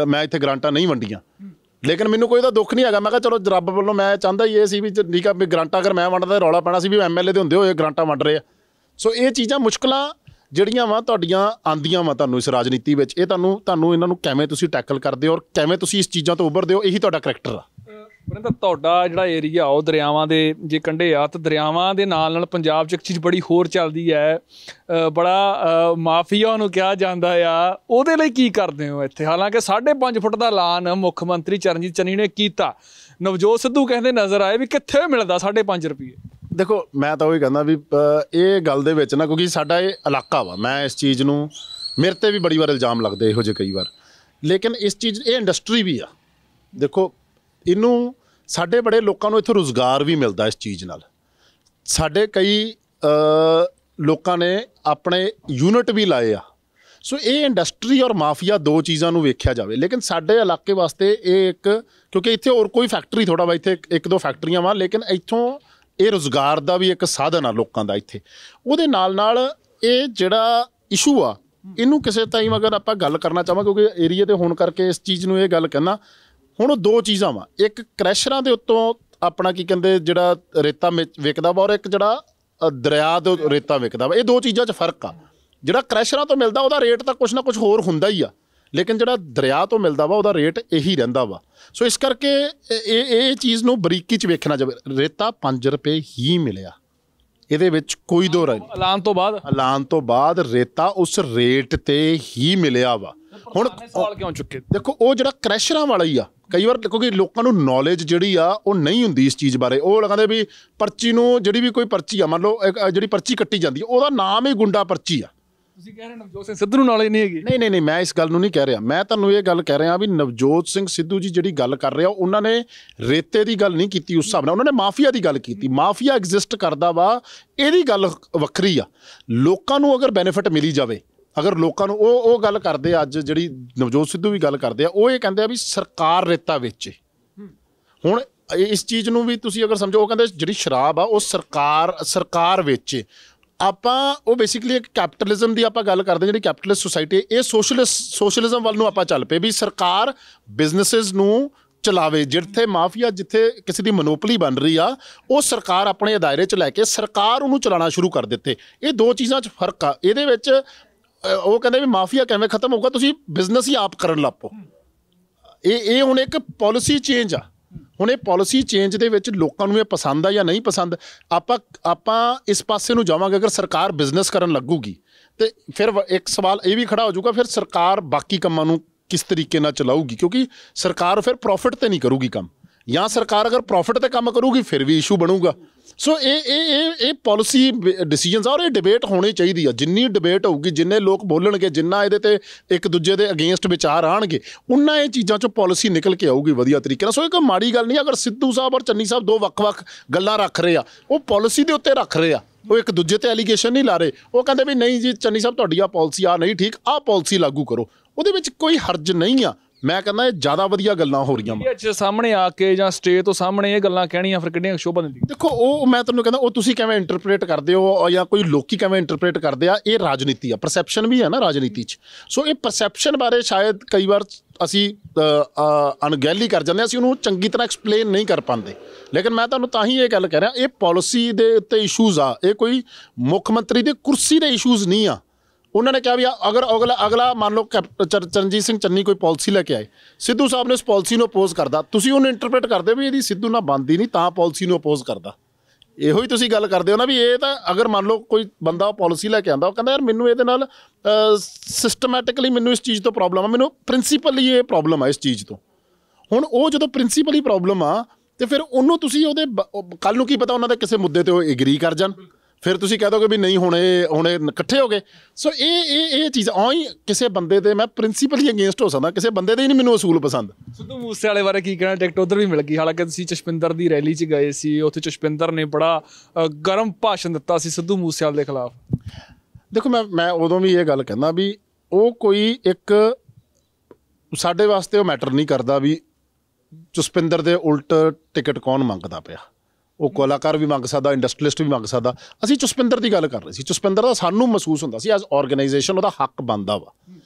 ਮੈਂ ਇੱਥੇ ਗਰਾਂਟਾਂ ਨਹੀਂ ਵੰਡੀਆਂ, ਲੇਕਿਨ ਮੈਨੂੰ ਕੋਈ ਤਾਂ ਦੁੱਖ ਨਹੀਂ ਹੈਗਾ। ਮੈਂ ਕਿਹਾ ਚਲੋ ਰੱਬ ਵੱਲੋਂ ਮੈਂ ਚਾਹੁੰਦਾ ਹੀ ਇਹ ਸੀ ਵੀ ਠੀਕ ਆ ਵੀ ਗਰਾਂਟਾਂ ਅਗਰ ਮੈਂ ਵੰਡਦਾ ਰੌਲਾ ਪੈਣਾ ਸੀ ਵੀ MLA ਦੇ ਹੁੰਦੇ ਹੋਏ ਗਰਾਂਟਾਂ ਵੰਡ ਰਹੇ ਆ। ਸੋ ਇਹ ਚੀਜ਼ਾਂ ਮੁਸ਼ਕਲਾਂ ਜਿਹੜੀਆਂ ਵਾ ਤੁਹਾਡੀਆਂ ਆਉਂਦੀਆਂ ਵਾ ਤੁਹਾਨੂੰ ਇਸ ਰਾਜਨੀਤੀ ਵਿੱਚ, ਇਹ ਤੁਹਾਨੂੰ ਇਹਨਾਂ ਨੂੰ ਕਿਵੇਂ ਤੁਸੀਂ ਟੈਕਲ ਕਰਦੇ ਹੋ ਔਰ ਕਿਵੇਂ ਤੁਸੀਂ ਇਸ ਚੀਜ਼ਾਂ ਤੋਂ ਉੱਭਰਦੇ ਹੋ, ਇਹੀ ਤੁਹਾਡਾ ਕਰੈਕਟਰ ਆ। ਵਰਿੰਦਰ, ਤੁਹਾਡਾ ਜਿਹੜਾ ਏਰੀਆ ਉਹ ਦਰਿਆਵਾਂ ਦੇ ਜੇ ਕੰਢੇ ਆ, ਤਾਂ ਦਰਿਆਵਾਂ ਦੇ ਨਾਲ ਪੰਜਾਬ 'ਚ ਇੱਕ ਚੀਜ਼ ਬੜੀ ਹੋਰ ਚੱਲਦੀ ਹੈ, ਬੜਾ ਮਾਫੀਆ ਉਹਨੂੰ ਕਿਹਾ ਜਾਂਦਾ ਆ। ਉਹਦੇ ਲਈ ਕੀ ਕਰਦੇ ਹੋ ਇੱਥੇ? ਹਾਲਾਂਕਿ 5.5 ਫੁੱਟ ਦਾ ਐਲਾਨ ਮੁੱਖ ਮੰਤਰੀ ਚਰਨਜੀਤ ਚੰਨੀ ਨੇ ਕੀਤਾ, ਨਵਜੋਤ ਸਿੱਧੂ ਕਹਿੰਦੇ ਨਜ਼ਰ ਆਏ ਵੀ ਕਿੱਥੇ ਮਿਲਦਾ 5.5 ਰੁਪਏ। ਦੇਖੋ, ਮੈਂ ਤਾਂ ਉਹੀ ਕਹਿੰਦਾ ਵੀ ਇਹ ਗੱਲ ਦੇ ਵਿੱਚ ਨਾ, ਕਿਉਂਕਿ ਸਾਡਾ ਇਹ ਇਲਾਕਾ ਵਾ, ਮੈਂ ਇਸ ਚੀਜ਼ ਨੂੰ, ਮੇਰੇ 'ਤੇ ਵੀ ਬੜੀ ਵਾਰ ਇਲਜ਼ਾਮ ਲੱਗਦੇ ਇਹੋ ਜਿਹੇ ਕਈ ਵਾਰ, ਲੇਕਿਨ ਇਸ ਚੀਜ਼ ਇਹ ਇੰਡਸਟਰੀ ਵੀ ਆ। ਦੇਖੋ, ਇਹਨੂੰ ਸਾਡੇ ਬੜੇ ਲੋਕਾਂ ਨੂੰ ਇੱਥੋਂ ਰੁਜ਼ਗਾਰ ਵੀ ਮਿਲਦਾ ਇਸ ਚੀਜ਼ ਨਾਲ। ਸਾਡੇ ਕਈ ਲੋਕਾਂ ਨੇ ਆਪਣੇ ਯੂਨਿਟ ਵੀ ਲਾਏ ਆ। ਸੋ ਇਹ ਇੰਡਸਟਰੀ ਔਰ ਮਾਫੀਆ ਦੋ ਚੀਜ਼ਾਂ ਨੂੰ ਵੇਖਿਆ ਜਾਵੇ, ਲੇਕਿਨ ਸਾਡੇ ਇਲਾਕੇ ਵਾਸਤੇ ਇਹ ਕਿਉਂਕਿ ਇੱਥੇ ਹੋਰ ਕੋਈ ਫੈਕਟਰੀ ਥੋੜ੍ਹਾ ਵਾ, ਇੱਥੇ 1-2 ਫੈਕਟਰੀਆਂ ਵਾ, ਲੇਕਿਨ ਇੱਥੋਂ ਇਹ ਰੁਜ਼ਗਾਰ ਦਾ ਵੀ ਇੱਕ ਸਾਧਨ ਆ ਲੋਕਾਂ ਦਾ ਇੱਥੇ। ਉਹਦੇ ਨਾਲ ਇਹ ਜਿਹੜਾ ਇਸ਼ੂ ਆ, ਇਹਨੂੰ ਕਿਸੇ ਟਾਈਮ ਅਗਰ ਆਪਾਂ ਗੱਲ ਕਰਨਾ ਚਾਹਾਂ, ਕਿਉਂਕਿ ਏਰੀਏ 'ਤੇ ਹੋਣ ਕਰਕੇ ਇਸ ਚੀਜ਼ ਨੂੰ ਇਹ ਗੱਲ ਕਹਿੰਦਾ। ਹੁਣ ਉਹ ਦੋ ਚੀਜ਼ਾਂ ਵਾ, ਇੱਕ ਕ੍ਰੈਸ਼ਰਾਂ ਦੇ ਉੱਤੋਂ ਆਪਣਾ ਕੀ ਕਹਿੰਦੇ ਜਿਹੜਾ ਰੇਤਾ ਵਿਕਦਾ ਵਾ, ਔਰ ਇੱਕ ਜਿਹੜਾ ਦਰਿਆ ਦੇ ਰੇਤਾ ਵਿਕਦਾ ਵਾ। ਇਹ ਦੋ ਚੀਜ਼ਾਂ 'ਚ ਫਰਕ ਆ। ਜਿਹੜਾ ਕ੍ਰੈਸ਼ਰਾਂ ਤੋਂ ਮਿਲਦਾ ਉਹਦਾ ਰੇਟ ਤਾਂ ਕੁਛ ਨਾ ਕੁਛ ਹੋਰ ਹੁੰਦਾ ਹੀ ਆ, ਲੇਕਿਨ ਜਿਹੜਾ ਦਰਿਆ ਤੋਂ ਮਿਲਦਾ ਵਾ ਉਹਦਾ ਰੇਟ ਇਹੀ ਰਹਿੰਦਾ ਵਾ। ਸੋ ਇਸ ਕਰਕੇ ਇਹ ਚੀਜ਼ ਨੂੰ ਬਰੀਕੀ 'ਚ ਵੇਖਣਾ ਜਾਵੇ। ਰੇਤਾ 5 ਰੁਪਏ ਹੀ ਮਿਲਿਆ, ਇਹਦੇ ਵਿੱਚ ਕੋਈ ਦੋ ਰਾਏ ਨਹੀਂ। ਐਲਾਨ ਤੋਂ ਬਾਅਦ ਰੇਤਾ ਉਸ ਰੇਟ 'ਤੇ ਹੀ ਮਿਲਿਆ ਵਾ। ਹੁਣ ਸਵਾਲ ਕਿਉਂ ਚੁੱਕੇ? ਦੇਖੋ, ਉਹ ਜਿਹੜਾ ਕ੍ਰੈਸ਼ਰਾਂ ਵਾਲਾ ਹੀ ਆ, ਕਈ ਵਾਰ ਕਿਉਂਕਿ ਲੋਕਾਂ ਨੂੰ ਨੌਲੇਜ ਜਿਹੜੀ ਆ ਉਹ ਨਹੀਂ ਹੁੰਦੀ ਇਸ ਚੀਜ਼ ਬਾਰੇ। ਉਹ ਕਹਿੰਦੇ ਵੀ ਪਰਚੀ ਨੂੰ, ਜਿਹੜੀ ਵੀ ਕੋਈ ਪਰਚੀ ਆ, ਮੰਨ ਲਓ ਜਿਹੜੀ ਪਰਚੀ ਕੱਟੀ ਜਾਂਦੀ ਹੈ, ਉਹਦਾ ਨਾਮ ਹੀ ਗੁੰਡਾ ਪਰਚੀ ਆ। ਤੁਸੀਂ ਕਹਿ ਰਹੇ ਨਵਜੋਤ ਸਿੰਘ ਸਿੱਧੂ ਨੂੰ ਨੌਲੇਜ ਨਹੀਂ ਹੈਗੀ? ਨਹੀਂ, ਮੈਂ ਇਸ ਗੱਲ ਨੂੰ ਨਹੀਂ ਕਹਿ ਰਿਹਾ। ਮੈਂ ਤੁਹਾਨੂੰ ਇਹ ਗੱਲ ਕਹਿ ਰਿਹਾ ਵੀ ਨਵਜੋਤ ਸਿੰਘ ਸਿੱਧੂ ਜੀ ਜਿਹੜੀ ਗੱਲ ਕਰ ਰਿਹਾ, ਉਹਨਾਂ ਨੇ ਰੇਤੇ ਦੀ ਗੱਲ ਨਹੀਂ ਕੀਤੀ ਉਸ ਹਿਸਾਬ ਨਾਲ, ਉਹਨਾਂ ਨੇ ਮਾਫੀਆ ਦੀ ਗੱਲ ਕੀਤੀ। ਮਾਫੀਆ ਐਗਜ਼ਿਸਟ ਕਰਦਾ ਵਾ, ਇਹਦੀ ਗੱਲ ਵੱਖਰੀ ਆ। ਲੋਕਾਂ ਨੂੰ ਅਗਰ ਬੈਨੀਫਿਟ ਮਿਲੀ ਜਾਵੇ, ਅਗਰ ਲੋਕਾਂ ਨੂੰ ਉਹ ਗੱਲ ਕਰਦੇ ਆ, ਅੱਜ ਜਿਹੜੀ ਨਵਜੋਤ ਸਿੱਧੂ ਵੀ ਗੱਲ ਕਰਦੇ ਆ, ਉਹ ਇਹ ਕਹਿੰਦੇ ਆ ਵੀ ਸਰਕਾਰ ਰੇਤਾ ਵੇਚੇ। ਹੁਣ ਇਸ ਚੀਜ਼ ਨੂੰ ਵੀ ਤੁਸੀਂ ਅਗਰ ਸਮਝੋ, ਉਹ ਕਹਿੰਦੇ ਜਿਹੜੀ ਸ਼ਰਾਬ ਆ ਉਹ ਸਰਕਾਰ ਵੇਚੇ। ਆਪਾਂ ਉਹ ਬੇਸਿਕਲੀ ਇੱਕ ਕੈਪੀਟਲਿਜ਼ਮ ਦੀ ਆਪਾਂ ਗੱਲ ਕਰਦੇ, ਜਿਹੜੀ ਕੈਪੀਟਲਿਸਟ ਸੁਸਾਇਟੀ, ਇਹ ਸੋਸ਼ਲਿਜ਼ਮ ਵੱਲ ਨੂੰ ਆਪਾਂ ਚੱਲ ਪਏ ਵੀ ਸਰਕਾਰ ਬਿਜ਼ਨਸਿਸ ਨੂੰ ਚਲਾਵੇ। ਜਿੱਥੇ ਮਾਫੀਆ, ਜਿੱਥੇ ਕਿਸੇ ਦੀ ਮੋਨੋਪਲੀ ਬਣ ਰਹੀ ਆ, ਉਹ ਸਰਕਾਰ ਆਪਣੇ ਦਾਇਰੇ 'ਚ ਲੈ ਕੇ ਸਰਕਾਰ ਉਹਨੂੰ ਚਲਾਉਣਾ ਸ਼ੁਰੂ ਕਰ ਦਿੱਤੇ। ਇਹ ਦੋ ਚੀਜ਼ਾਂ 'ਚ ਫਰਕ ਆ। ਇਹਦੇ ਵਿੱਚ ਉਹ ਕਹਿੰਦੇ ਵੀ ਮਾਫੀਆ ਕਿਵੇਂ ਖਤਮ ਹੋਊਗਾ, ਤੁਸੀਂ ਬਿਜ਼ਨਸ ਹੀ ਆਪ ਕਰਨ ਲੱਗ ਪਓ। ਇਹ ਹੁਣ ਇੱਕ ਪਾਲਿਸੀ ਚੇਂਜ ਆ। ਹੁਣ ਇਹ ਪਾਲਿਸੀ ਚੇਂਜ ਦੇ ਵਿੱਚ ਲੋਕਾਂ ਨੂੰ ਇਹ ਪਸੰਦ ਆ ਜਾਂ ਨਹੀਂ ਪਸੰਦ, ਆਪਾਂ ਇਸ ਪਾਸੇ ਨੂੰ ਜਾਵਾਂਗੇ। ਅਗਰ ਸਰਕਾਰ ਬਿਜ਼ਨਸ ਕਰਨ ਲੱਗੂਗੀ ਤੇ ਫਿਰ ਇੱਕ ਸਵਾਲ ਇਹ ਵੀ ਖੜਾ ਹੋ ਜਾਊਗਾ, ਫਿਰ ਸਰਕਾਰ ਬਾਕੀ ਕੰਮਾਂ ਨੂੰ ਕਿਸ ਤਰੀਕੇ ਨਾਲ ਚਲਾਊਗੀ, ਕਿਉਂਕਿ ਸਰਕਾਰ ਫਿਰ ਪ੍ਰੋਫਿਟ ਤੇ ਨਹੀਂ ਕਰੂਗੀ ਕੰਮ, ਜਾਂ ਸਰਕਾਰ ਅਗਰ ਪ੍ਰੋਫਿਟ ਤੇ ਕੰਮ ਕਰੂਗੀ ਫਿਰ ਵੀ ਇਸ਼ੂ ਬਣੂਗਾ। ਸੋ ਇਹ ਪਾਲਿਸੀ ਡਿਸੀਜਨਸ ਆ, ਔਰ ਇਹ ਡਿਬੇਟ ਹੋਣੀ ਚਾਹੀਦੀ ਆ। ਜਿੰਨੀ ਡਿਬੇਟ ਹੋਊਗੀ, ਜਿੰਨੇ ਲੋਕ ਬੋਲਣਗੇ, ਜਿੰਨਾ ਇਹਦੇ ਤੇ ਇੱਕ ਦੂਜੇ ਦੇ ਅਗੇਂਸਟ ਵਿਚਾਰ ਆਉਣਗੇ, ਉਨਾ ਇਹ ਚੀਜ਼ਾਂ 'ਚੋਂ ਪਾਲਿਸੀ ਨਿਕਲ ਕੇ ਆਊਗੀ ਵਧੀਆ ਤਰੀਕੇ ਨਾਲ। ਸੋ ਇਹ ਕੋਈ ਮਾੜੀ ਗੱਲ ਨਹੀਂ। ਅਗਰ ਸਿੱਧੂ ਸਾਹਿਬ ਔਰ ਚੰਨੀ ਸਾਹਿਬ ਦੋ ਵੱਖ-ਵੱਖ ਗੱਲਾਂ ਰੱਖ ਰਹੇ ਆ, ਉਹ ਪਾਲਿਸੀ ਦੇ ਉੱਤੇ ਰੱਖ ਰਹੇ ਆ, ਉਹ ਇੱਕ ਦੂਜੇ ਤੇ ਐਲੀਗੇਸ਼ਨ ਨਹੀਂ ਲਾ ਰਹੇ। ਉਹ ਕਹਿੰਦੇ ਵੀ ਨਹੀਂ ਜੀ ਚੰਨੀ ਸਾਹਿਬ ਤੁਹਾਡੀ ਆ ਪਾਲਿਸੀ ਆ ਨਹੀਂ ਠੀਕ, ਆਹ ਪਾਲਿਸੀ ਲਾਗੂ ਕਰੋ, ਉਹਦੇ ਵਿੱਚ ਕੋਈ ਹਰਜ ਨਹੀਂ ਆ। ਮੈਂ ਕਹਿੰਦਾ ਇਹ ਜ਼ਿਆਦਾ ਵਧੀਆ ਗੱਲਾਂ ਹੋ ਰਹੀਆਂ ਵਾ। ਸਾਹਮਣੇ ਆ ਕੇ ਜਾਂ ਸਟੇਜ ਤੋਂ ਸਾਹਮਣੇ ਇਹ ਗੱਲਾਂ ਕਹਿਣੀਆਂ ਫਿਰ ਕਿੰਨੀਆਂ ਸ਼ੋਭਾ ਦਿੰਦੀ। ਦੇਖੋ ਉਹ ਮੈਂ ਤੁਹਾਨੂੰ ਕਹਿੰਦਾ, ਉਹ ਤੁਸੀਂ ਕਿਵੇਂ ਇੰਟਰਪ੍ਰੇਟ ਕਰਦੇ ਹੋ ਜਾਂ ਕੋਈ ਲੋਕੀ ਕਿਵੇਂ ਇੰਟਰਪ੍ਰੇਟ ਕਰਦੇ ਆ, ਇਹ ਰਾਜਨੀਤੀ ਆ, ਪਰਸੈਪਸ਼ਨ ਵੀ ਹੈ ਨਾ ਰਾਜਨੀਤੀ 'ਚ। ਸੋ ਇਹ ਪਰਸੈਪਸ਼ਨ ਬਾਰੇ ਸ਼ਾਇਦ ਕਈ ਵਾਰ ਅਸੀਂ ਅਣਗਹਿਲੀ ਕਰ ਜਾਂਦੇ ਹਾਂ, ਅਸੀਂ ਉਹਨੂੰ ਚੰਗੀ ਤਰ੍ਹਾਂ ਐਕਸਪਲੇਨ ਨਹੀਂ ਕਰ ਪਾਉਂਦੇ। ਲੇਕਿਨ ਮੈਂ ਤੁਹਾਨੂੰ ਤਾਂ ਹੀ ਇਹ ਗੱਲ ਕਹਿ ਰਿਹਾ, ਇਹ ਪਾਲਿਸੀ ਦੇ ਉੱਤੇ ਇਸ਼ੂਜ਼ ਆ, ਇਹ ਕੋਈ ਮੁੱਖ ਮੰਤਰੀ ਦੀ ਕੁਰਸੀ ਦੇ ਇਸ਼ੂਜ਼ ਨਹੀਂ ਆ। ਉਹਨਾਂ ਨੇ ਕਿਹਾ ਵੀ ਅਗਰ ਅਗਲਾ ਮੰਨ ਲਓ ਚਰਨਜੀਤ ਸਿੰਘ ਚੰਨੀ ਕੋਈ ਪਾਲਿਸੀ ਲੈ ਕੇ ਆਏ, ਸਿੱਧੂ ਸਾਹਿਬ ਨੇ ਉਸ ਪਾਲਿਸੀ ਨੂੰ ਅਪੋਜ਼ ਕਰਦਾ, ਤੁਸੀਂ ਉਹਨੂੰ ਇੰਟਰਪ੍ਰੇਟ ਕਰਦੇ ਵੀ ਇਹਦੀ ਸਿੱਧੂ ਨਾਲ ਬਣਦੀ ਨਹੀਂ ਤਾਂ ਪਾਲਿਸੀ ਨੂੰ ਅਪੋਜ਼ ਕਰਦਾ। ਇਹੋ ਹੀ ਤੁਸੀਂ ਗੱਲ ਕਰਦੇ ਹੋ ਨਾ ਵੀ ਇਹ ਤਾਂ ਅਗਰ ਮੰਨ ਲਓ ਕੋਈ ਬੰਦਾ ਉਹ ਪਾਲਿਸੀ ਲੈ ਕੇ ਆਉਂਦਾ, ਉਹ ਕਹਿੰਦਾ ਯਾਰ ਮੈਨੂੰ ਇਹਦੇ ਨਾਲ ਸਿਸਟਮੈਟਿਕਲੀ ਮੈਨੂੰ ਇਸ ਚੀਜ਼ ਤੋਂ ਪ੍ਰੋਬਲਮ ਆ, ਮੈਨੂੰ ਪ੍ਰਿੰਸੀਪਲੀ ਇਹ ਪ੍ਰੋਬਲਮ ਆ ਇਸ ਚੀਜ਼ ਤੋਂ। ਹੁਣ ਉਹ ਜਦੋਂ ਪ੍ਰਿੰਸੀਪਲੀ ਪ੍ਰੋਬਲਮ ਆ ਤੇ ਫਿਰ ਉਹਨੂੰ ਤੁਸੀਂ ਉਹਦੇ ਕੱਲ੍ਹ ਨੂੰ ਕੀ ਪਤਾ ਉਹਨਾਂ ਦੇ ਕਿਸੇ ਮੁੱਦੇ ਤੇ ਉਹ ਐਗਰੀ ਕਰ ਜਾਣ, ਫਿਰ ਤੁਸੀਂ ਕਹਿ ਦੋਗੇ ਵੀ ਨਹੀਂ ਹੁਣ ਇਕੱਠੇ ਹੋ ਗਏ। ਸੋ ਇਹ ਚੀਜ਼ ਹੀ ਕਿਸੇ ਬੰਦੇ ਦੇ ਮੈਂ ਪ੍ਰਿੰਸੀਪਲੀ ਅਗੇਂਸਟ ਹੋ ਸਕਦਾ, ਕਿਸੇ ਬੰਦੇ ਦੇ ਹੀ ਨਹੀਂ ਮੈਨੂੰ ਅਸੂਲ ਪਸੰਦ। ਸਿੱਧੂ ਮੂਸੇਵਾਲੇ ਬਾਰੇ ਕੀ ਕਹਿਣਾ? ਟਿਕਟ ਉੱਧਰ ਵੀ ਮਿਲ ਗਈ, ਹਾਲਾਂਕਿ ਤੁਸੀਂ ਚਸ਼ਪਿੰਦਰ ਦੀ ਰੈਲੀ 'ਚ ਗਏ ਸੀ, ਉੱਥੇ ਚਸ਼ਪਿੰਦਰ ਨੇ ਬੜਾ ਗਰਮ ਭਾਸ਼ਣ ਦਿੱਤਾ ਸੀ ਸਿੱਧੂ ਮੂਸੇਵਾਲੇ ਦੇ ਖਿਲਾਫ। ਦੇਖੋ ਮੈਂ ਉਦੋਂ ਵੀ ਇਹ ਗੱਲ ਕਹਿੰਦਾ ਵੀ ਉਹ ਕੋਈ ਇੱਕ ਸਾਡੇ ਵਾਸਤੇ ਉਹ ਮੈਟਰ ਨਹੀਂ ਕਰਦਾ ਵੀ ਜਸਪਿੰਦਰ ਦੇ ਉਲਟ ਟਿਕਟ ਕੌਣ ਮੰਗਦਾ ਪਿਆ। ਉਹ ਕਲਾਕਾਰ ਵੀ ਮੰਗ ਸਕਦਾ, ਇੰਡਸਟਰੀਲਿਸਟ ਵੀ ਮੰਗ ਸਕਦਾ। ਅਸੀਂ ਜਸਪਿੰਦਰ ਦੀ ਗੱਲ ਕਰ ਰਹੇ ਸੀ। ਜਸਪਿੰਦਰ ਦਾ ਸਾਨੂੰ ਮਹਿਸੂਸ ਹੁੰਦਾ ਸੀ ਐਜ਼ ਆਰਗੇਨਾਈਜੇਸ਼ਨ ਉਹਦਾ ਹੱਕ ਬਣਦਾ ਵਾ।